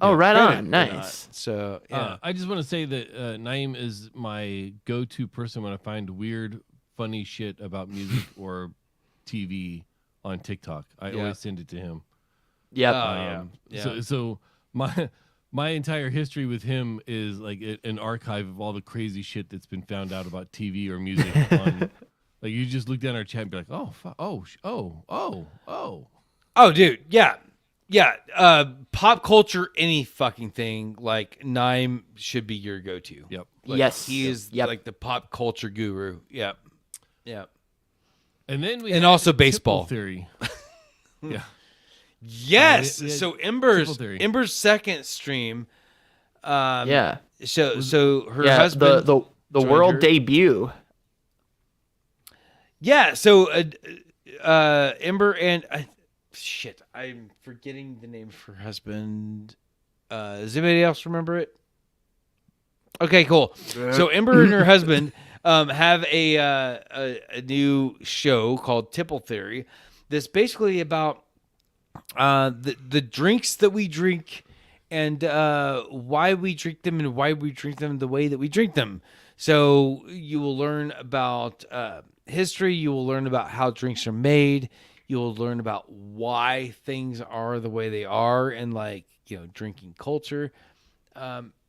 Oh, right credit on. or not. Nice. So yeah, I just want to say that Naeem is my go-to person when I find weird, funny shit about music or TV on TikTok. I Yeah. always send it to him. Yep. So my entire history with him is like an archive of all the crazy shit that's been found out about TV or music. Like you just look down our chat and be like, oh, oh, dude, yeah. Pop culture, any fucking thing. Like Nime should be your go-to. Yep. Like, Yes. he is Yep. like the pop culture guru. Yep. And then we And had also Tipple baseball. Theory. Yeah. Yes. Yeah, So Triple Theory. Ember's second stream. Yeah. So her Yeah. husband. The joined world her. debut. Yeah. So Ember and shit, I'm forgetting the name for her husband. Does anybody else remember it? Okay, cool. So Ember and her husband have a new show called Tipple Theory. That's basically about the drinks that we drink and why we drink them and why we drink them the way that we drink them. So you will learn about history. You will learn about how drinks are made. You will learn about why things are the way they are and drinking culture.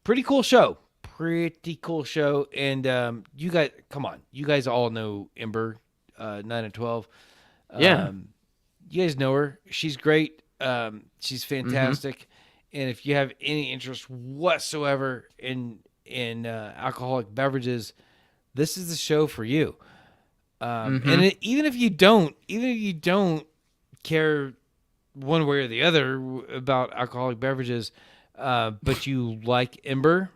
Pretty cool show. And you guys, come on. You guys all know Ember, 9 and 12. Yeah. You guys know her. She's great. She's fantastic. And if you have any interest whatsoever in alcoholic beverages, this is the show for you. And even if you don't care one way or the other about alcoholic beverages, but you like Ember,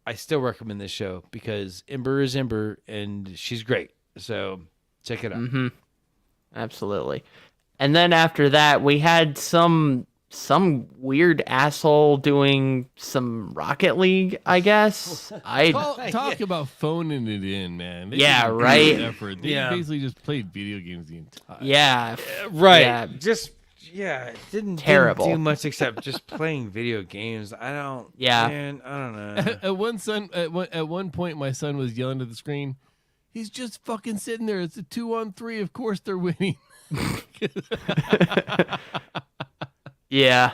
I still recommend this show because Ember is Ember and she's great. So check it out. Absolutely. And then after that, we had some weird asshole doing some Rocket League, I guess. Talk about phoning it in, man. They Yeah, didn't right? put effort. They Yeah. basically just played video games the entire. Yeah. Right. Yeah. It didn't Terrible. do much except just playing video games. I don't know. At one point, my son was yelling at the screen. He's just fucking sitting there. It's a 2-on-3. Of course they're winning. Yeah.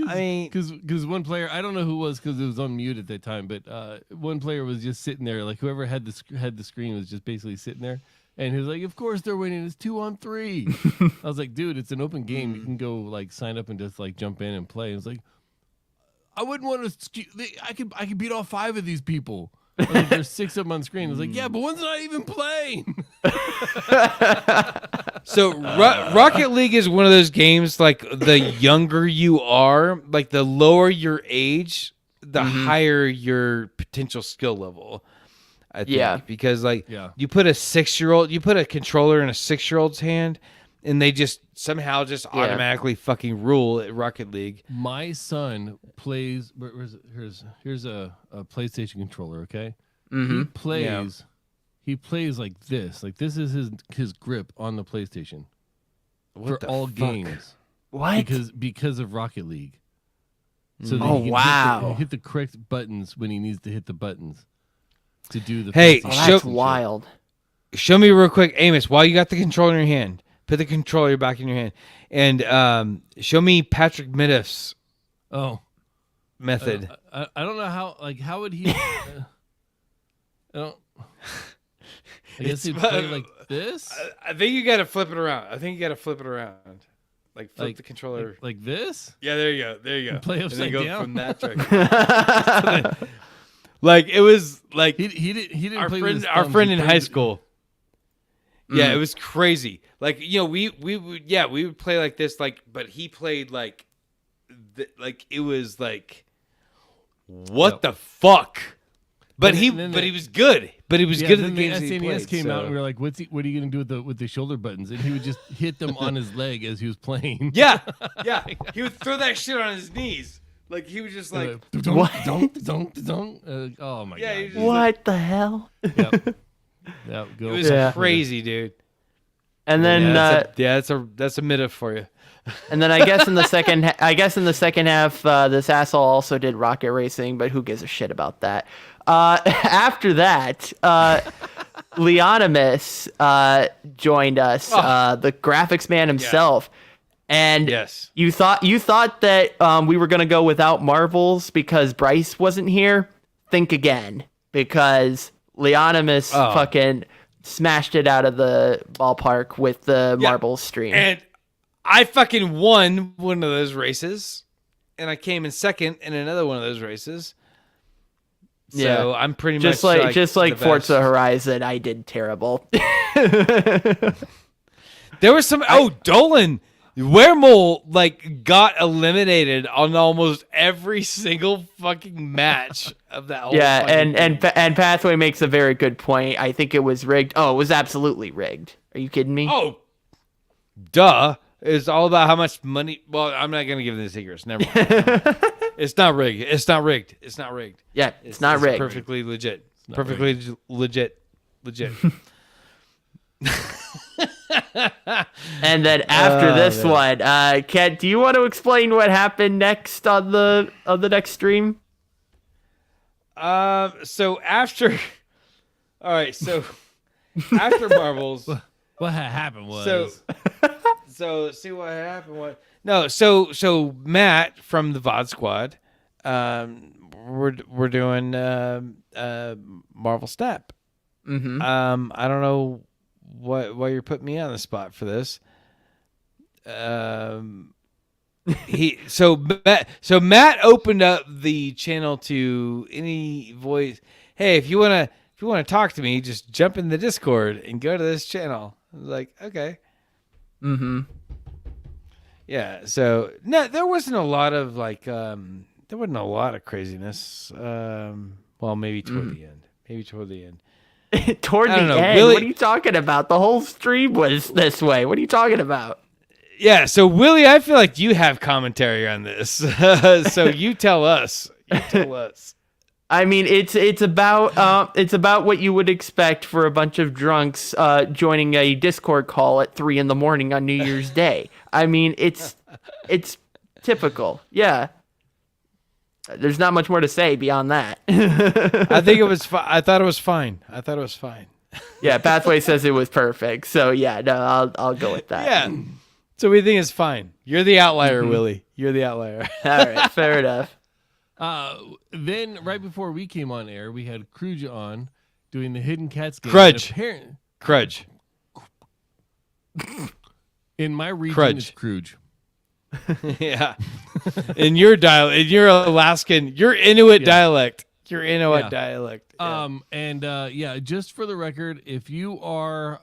I mean, Because one player, I don't know who it was because it was on mute at that time, but one player was just sitting there, like whoever had the screen was just basically sitting there, And he was like, of course they're winning. It's 2-on-3. I was like, dude, it's an open game. You can go like sign up and just like jump in and play. And it's like, I wouldn't want to. I could beat all 5 of these people. I was like, there's 6 of them on screen. I was like, yeah, but one's not even playing. So Rocket League is one of those games. Like the younger you are, like the lower your age, the higher your potential skill level. I think, because you put a 6-year-old, you put a controller in a 6-year-old's hand, and they just somehow just automatically fucking rule at Rocket League. My son plays. Here's a PlayStation controller. Okay, he plays. He plays like this. Like this is his grip on the PlayStation for all games. What? Because of Rocket League. So that he can hit the correct buttons when he needs to hit the buttons to do the. Hey, that's wild. Show me real quick, Amos, while you got the controller in your hand. Put the controller back in your hand. And show me Patrick Middif's method. I don't know how. Like, how would he? I don't. I guess he'd play like this. I think you got to flip it around. Like flip the controller like this. Yeah, there you go. Play upside down from that trick. Like it was like he didn't our play friend with his our thumb. friend He in played high with- school. Yeah, it was crazy. Like we would play like this, like, but he played like it was like what the fuck. But he was good. But he was good at the games the he SNES played. came out and we were like, what are you gonna do with the shoulder buttons? And he would just hit them on his leg as he was playing. Yeah. He would throw that shit on his knees. Like he was just like what? Oh my god! What the hell? Yep. It was crazy, dude. And then that's a minute for you. And then I guess in the second half, this asshole also did rocket racing, but who gives a shit about that? After that, Leonimus joined us, the graphics man himself. And you thought that we were gonna go without Marvels because Bryce wasn't here. Think again, because Leonimus fucking smashed it out of the ballpark with the Marbles stream. And I fucking won one of those races, and I came in second in another one of those races. So I'm pretty just much just like the Forza best. Horizon, I did terrible. There was some Dolan Weremole like got eliminated on almost every single fucking match of that whole fucking and Pathway makes a very good point. I think it was rigged. Oh, it was absolutely rigged. Are you kidding me? Oh, duh. It's all about how much money. Well, I'm not going to give the secrets. Never mind. It's not rigged. It's not rigged. It's not rigged. Yeah, it's not rigged. Perfectly legit. Perfectly legit. And then after this one, Kent, do you want to explain what happened next on the next stream? So after, all right. So after Marvels, what happened was so see what happened was so Matt from the VOD Squad, we're doing Marvel Step. Mm-hmm. I don't know why you're putting me on the spot for this. Matt opened up the channel to any voice. Hey, if you wanna talk to me, just jump in the Discord and go to this channel. I was like, okay. Mm-hmm. Yeah. So no, there wasn't a lot of craziness. Well, maybe toward the end. Toward the I don't know, end? Willie- What are you talking about? The whole stream was this way. What are you talking about? Yeah. So Willie, I feel like you have commentary on this. So you tell us. I mean, it's about what you would expect for a bunch of drunks joining a Discord call at 3 a.m. on New Year's Day. I mean, it's typical. Yeah. There's not much more to say beyond that. I think it was. I thought it was fine. Yeah, Pathway says it was perfect. So yeah, no, I'll go with that. Yeah. So we think it's fine. You're the outlier, Willie. You're the outlier. All right, fair enough. Then right before we came on air, we had Kruja on doing the Hidden Cats game. Crudge. And Crudge. In my region, Crudge. it's Cruge. Yeah. In your Alaskan, your Inuit dialect. Your Inuit Yeah. dialect. Yeah. Just for the record, if you are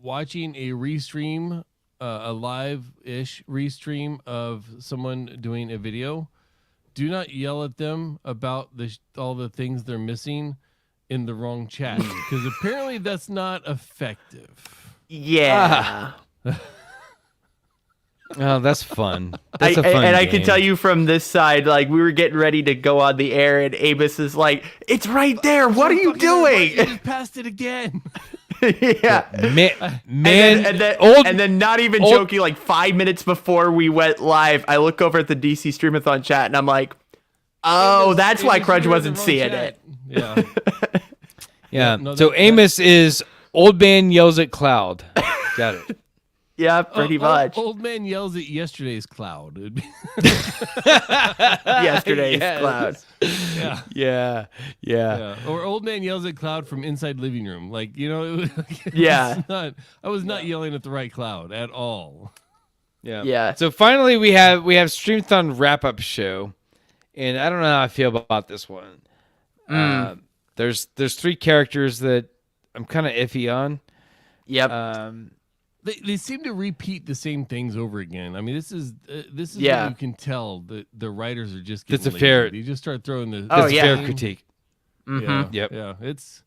watching a restream, a live-ish restream of someone doing a video, do not yell at them about all the things they're missing in the wrong chat, because apparently that's not effective. Yeah. Oh, that's fun. That's a fun I game. can tell you from this side, like we were getting ready to go on the air, and Amos is like, "It's right there. What are you You doing?" just passed it again. Yeah. Man, And then not even joking, like 5 minutes before we went live, I look over at the DC Streamathon chat and I'm like, oh, that's why Amos, Crunch you're in wasn't the wrong seeing chat. it. Yeah. yeah. no, So that- Amos is old man yells at cloud. Got it. Yeah, pretty much. Old man yells at yesterday's cloud. It'd be- Yesterday's Yes. cloud. yeah. Yeah. Yeah. Or old man yells at cloud from inside living room. Like, you know, Yeah. I was not yelling at the right cloud at all. Yeah. So finally, we have Streamathon wrap up show, and I don't know how I feel about this one. There's 3 characters that I'm kind of iffy on. Yep. They seem to repeat the same things over again. I mean, this is Yeah. what you can tell that the writers are just That's getting a fair- lazy. They just start throwing the Oh, That's a yeah. fair same- critique. Yeah, Yep. yeah, it's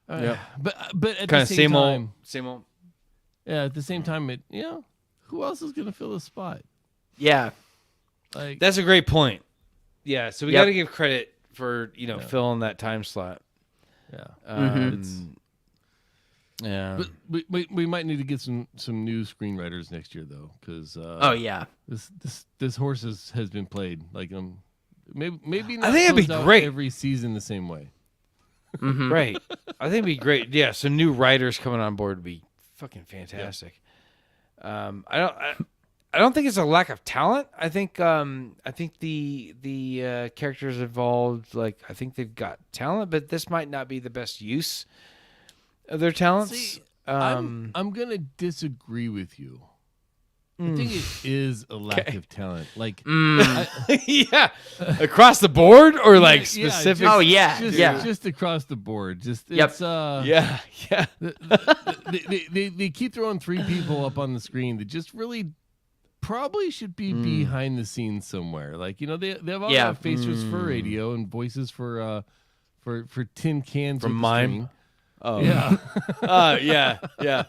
Yep. but at the Kind of same same time, old, same old. yeah, at the same time, who else is gonna fill the spot? Yeah. Like That's a great point. Yeah, so we Yep. got to give credit for filling that time slot. yeah, It's, yeah. but we might need to get some new screenwriters next year though, because Oh, yeah. this horse has been played like maybe not I think it'd be close out great. every season the same way. Right. I think it'd be great. Yeah, some new writers coming on board would be fucking fantastic. I don't think it's a lack of talent. I think the characters involved, like, I think they've got talent, but this might not be the best use of their talents. See, I'm gonna disagree with you. I think it is a lack of talent. Like, yeah, across the board or like yeah, specific. Oh, yeah. just across the board. Just Yep. it's yeah. they keep throwing 3 people up on the screen that just really probably should be behind the scenes somewhere. Like, they have all Yeah. got faces for radio and voices for tin cans From with the mime. string. Oh Yeah. yeah.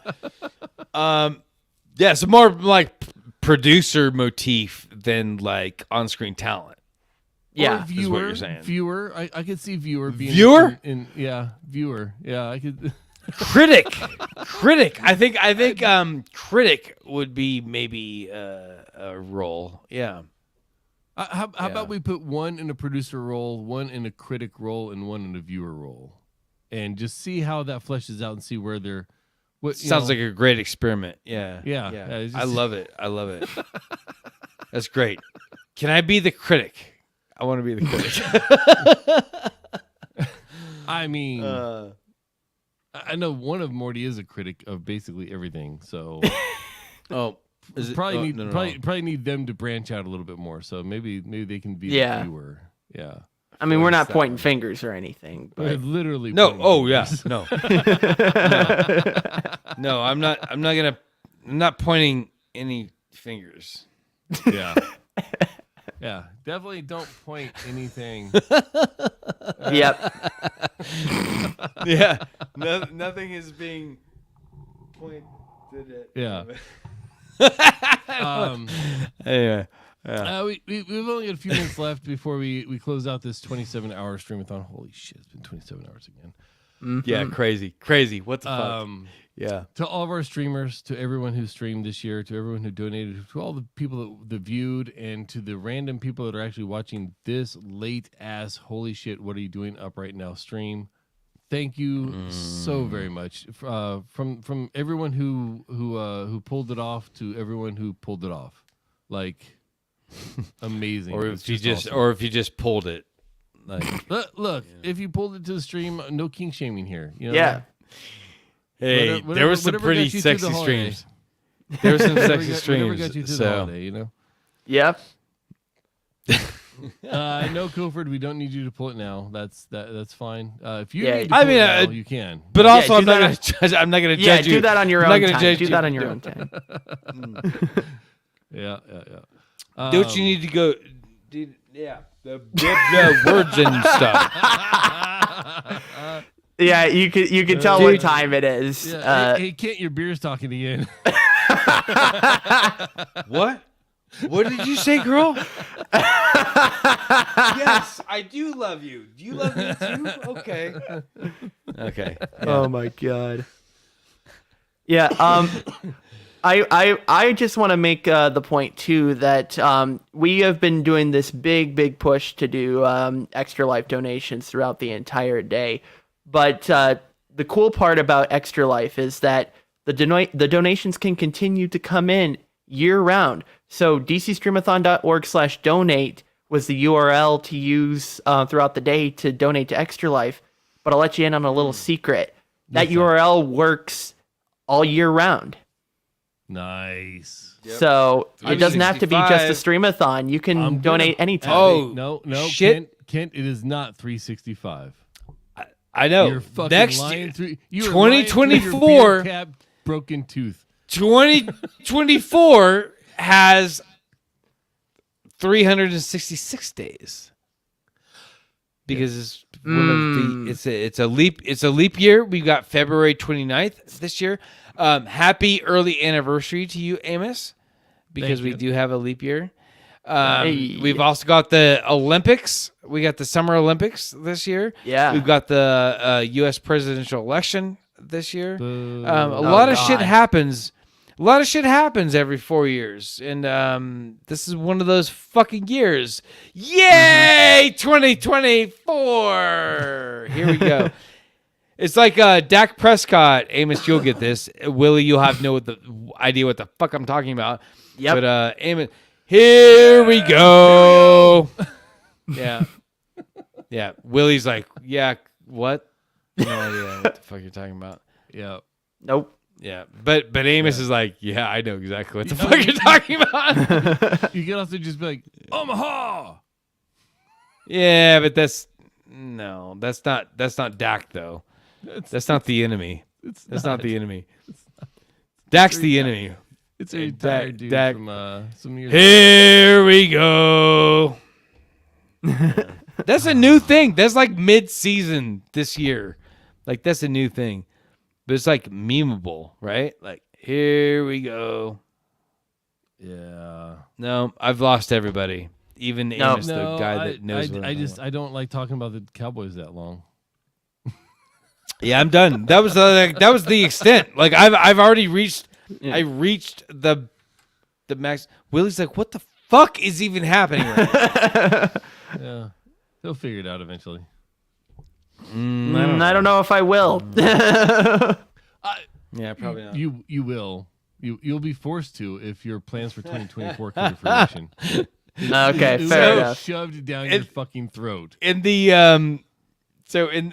Yeah, so more like producer motif than like on-screen talent. Yeah. Or is what you're viewer. saying. Viewer. I could see viewer being Viewer? viewer. Yeah, I could. Critic. I think critic would be maybe a role. Yeah. How about we put one in a producer role, one in a critic role, and one in a viewer role, and just see how that fleshes out and see where they're. What Sounds like a great experiment. Yeah. Yeah, I it's just- love it. That's great. Can I be the critic? I want to be the critic. I mean, I know one of Morty is a critic of basically everything, so is it? probably no. probably need them to branch out a little bit more. So maybe they can be Yeah. the viewer. Yeah, I mean, we're not that pointing one. fingers or anything, They're but literally No. pointing Oh yeah. fingers. No. No. I'm not pointing any fingers. yeah, yeah. Definitely don't point anything. yep. Yeah. Nothing is being pointed at. Yeah. Anyway. We've only got a few minutes left before we close out this 27-hour streamathon. Holy shit, it's been 27 hours again. Yeah. Crazy. What the fuck? Yeah. To all of our streamers, to everyone who streamed this year, to everyone who donated, to all the people that viewed, and to the random people that are actually watching this late ass holy shit, what are you doing up right now stream. Thank you so very much. From everyone who pulled it off to everyone who pulled it off. Like amazing. Or It's if awesome. you just pulled it. Like Look, if you pulled it to the stream, no king shaming here. You know? Yeah. Hey, there was some whatever pretty got you through sexy the holiday. streams. There were some Whatever sexy whatever streams. got you through the So holiday, you know. Yep. No, Coford, we don't need you to pull it now. That's fine. If you Yeah, need to I pull mean, it now, you can. but Yeah, also, do I'm not that going to judge. I'm not going to Yeah, judge you. do that on your I'm not own gonna time. judge Do you. that on your own time. Yeah. Don't you need to go? Yeah, the words and stuff. Yeah, you can tell what time it is. Yeah, hey, Kent, your beer's talking again. What? What did you say, girl? Yes, I do love you. Do you love me too? Okay. Okay. Oh my god. Yeah. I just want to make the point too that we have been doing this big push to do Extra Life donations throughout the entire day, but the cool part about Extra Life is that the donations can continue to come in year round. So dcstreamathon.org/donate was the URL to use throughout the day to donate to Extra Life. But I'll let you in on a little secret. That URL works all year round. Nice. So it doesn't have to be just a 365. Streamathon. You can donate anytime. Oh, no, shit. Kent, it is not 365. I know. You're fucking Next lying year, through. You are lying through your 2024 beer cap broken tooth. 2024 has 366 days because it's one of the it's a leap year. We've got February 29th this year. Happy early anniversary to you, Amos, because we do have a leap year. We've also got the Olympics. We got the Summer Olympics this year. Yeah. We've got the U.S. presidential election this year. Boo. A lot of shit God. happens. A lot of shit happens every 4 years, and this is one of those fucking years. Yay, 2024! Here we go. It's like Dak Prescott. Amos, you'll get this. Willie, you'll have no idea what the fuck I'm talking about. Yep. But Amos, here we go. Yeah. Yeah. Willie's like, yeah, what? No idea what the fuck you're talking about. Yeah. Nope. Yeah, but Amos is like, yeah, I know exactly what the fuck you're talking about. You can also just be like, Omaha. Yeah, but that's not Dak though. That's not the enemy. That's not the enemy. Dak's the enemy. It's a Hey, retired dude Dak. from some years. Here we go. That's a new thing. That's like mid-season this year. Like that's a new thing. But it's like memeable, right? Like, here we go. Yeah. No, I've lost everybody. Even Amos, the guy that knows what I'm talking about. I don't like talking about the Cowboys that long. Yeah, I'm done. That was the extent. Like I've already reached. Yeah. I reached the max. Willie's like, what the fuck is even happening right now? Yeah. They'll figure it out eventually. I don't know if I will. Yeah, probably not. You will. You'll be forced to if your plans for 2024 come to fruition. Okay, It fair will be enough. shoved down your fucking throat. In the so in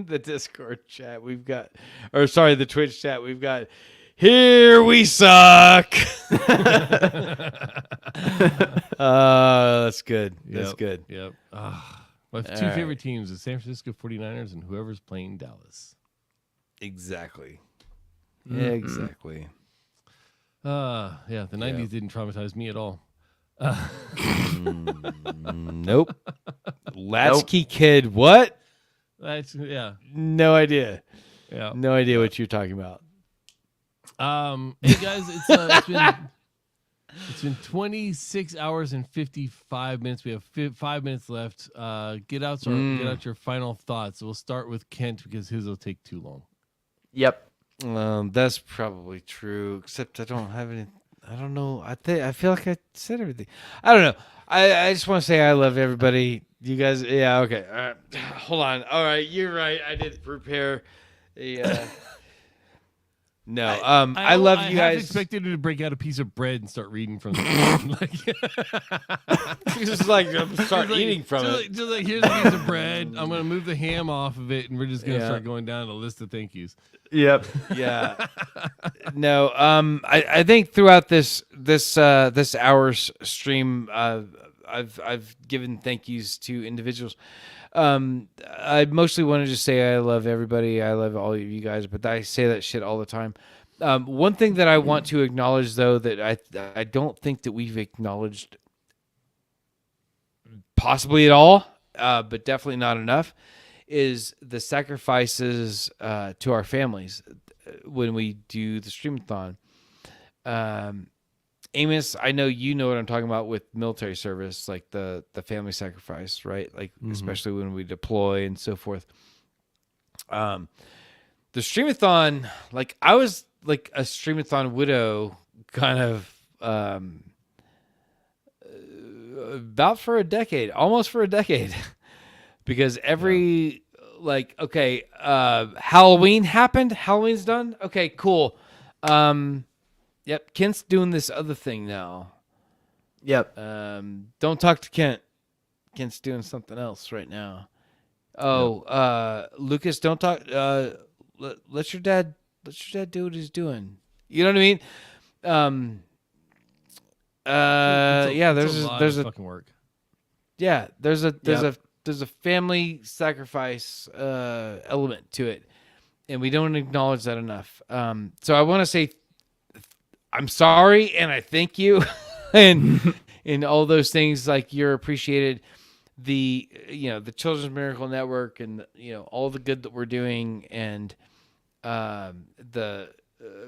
the Discord chat the Twitch chat we've got, here we suck. That's good. That's Yep. good. Yep. My two All favorite right. teams, the San Francisco 49ers and whoever's playing Dallas. Exactly. Mm-hmm. Exactly. Yeah, the 90s didn't traumatize me at all. Nope. Latchkey Kid. What? That's yeah. No idea. Yeah. No idea what you're talking about. Hey guys, it's been 26 hours and 55 minutes. We have 5 minutes left. Get out your final thoughts. We'll start with Kent because his will take too long. Yep. That's probably true. Except I don't have any. I don't know. I feel like I said everything. I don't know. I just want to say I love everybody. You guys. Yeah. Okay. All right. Hold on. All right. You're right. I did prepare a. No, I love you I guys. expected him to break out a piece of bread and start reading from the Just like start like, eating from it. Just like, here's a piece of bread. I'm gonna move the ham off of it, and we're just gonna Yeah. start going down a list of thank yous. Yep. Yeah. No. I think throughout this hour's stream, I've given thank yous to individuals. I mostly wanted to say I love everybody. I love all of you guys, but I say that shit all the time. One thing that I want to acknowledge, though, that I don't think that we've acknowledged possibly at all, but definitely not enough, is the sacrifices to our families when we do the Streamathon. Amos, I know you know what I'm talking about with military service, like the family sacrifice, right? Like especially when we deploy and so forth. The Streamathon, like I was like a Streamathon widow, kind of about for a decade, almost for a decade, because every like okay, Halloween happened, Halloween's done, okay, cool. Yep, Kent's doing this other thing now. Yep. Don't talk to Kent. Kent's doing something else right now. Oh, Lucas, don't talk. Let your dad do what he's doing. You know what I mean? Yeah. There's a fucking work. yeah. There's a Yep. there's a family sacrifice element to it, and we don't acknowledge that enough. So I want to say I'm sorry and I thank you, and all those things, like you're appreciated. The the Children's Miracle Network and all the good that we're doing, and the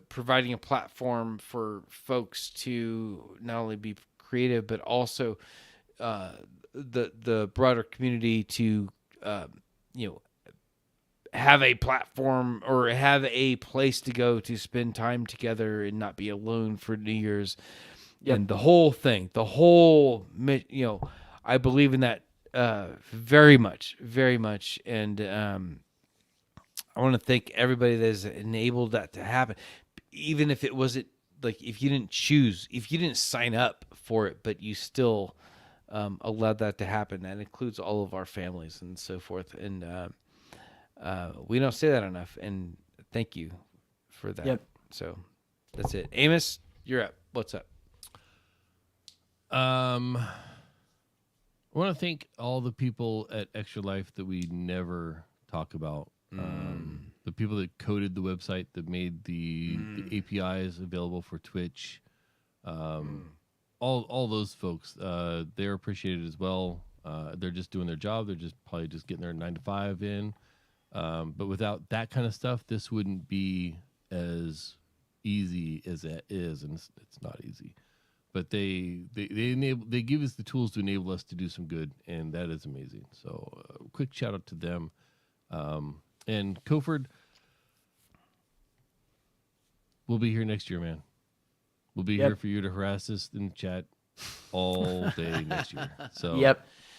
providing a platform for folks to not only be creative but also the broader community to have a platform or have a place to go to spend time together and not be alone for New Year's. Yep. And the whole thing, I believe in that very much. And I want to thank everybody that has enabled that to happen. Even if it wasn't like, if you didn't sign up for it, but you still allowed that to happen. That includes all of our families and so forth. And we don't say that enough. And thank you for that. Yep. So that's it. Amos, you're up. What's up? I want to thank all the people at Extra Life that we never talk about. The people that coded the website, that made the APIs available for Twitch. All those folks, they're appreciated as well. They're just doing their job. They're just probably just getting their 9 to 5 in. But without that kind of stuff, this wouldn't be as easy as it is, and it's not easy. But they give us the tools to enable us to do some good, and that is amazing. So quick shout out to them. And Koford, we'll be here next year, man. We'll be here for you to harass us in the chat all day next year. So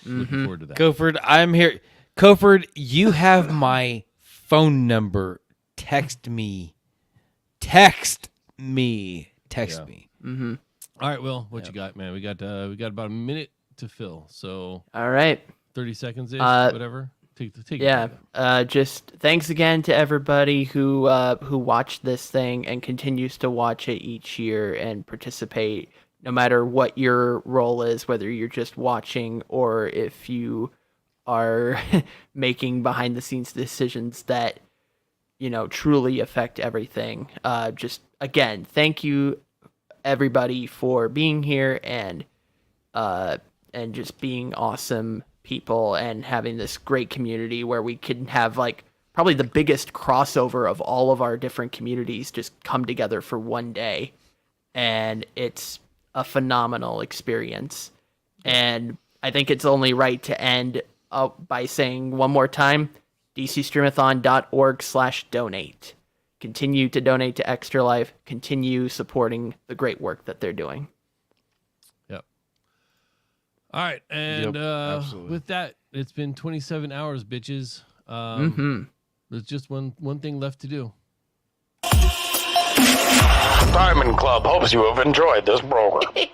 looking forward to that. Koford, I'm here. Koford, you have my phone number. Text me. Text me. Mm-hmm. All right, Will, what you got, man? We got about a minute to fill. So All right. 30 seconds ish, whatever. Take Yeah. Just thanks again to everybody who watched this thing and continues to watch it each year and participate, no matter what your role is, whether you're just watching or if you are making behind the scenes decisions that truly affect everything. Just again, thank you everybody for being here and just being awesome people and having this great community where we can have like probably the biggest crossover of all of our different communities just come together for one day, and it's a phenomenal experience. And I think it's only right to end by saying one more time, dcstreamathon.org/donate. Continue to donate to Extra Life. Continue supporting the great work that they're doing. Yep. All right, and with that, it's been 27 hours, bitches. There's just one thing left to do. Diamond Club hopes you have enjoyed this program.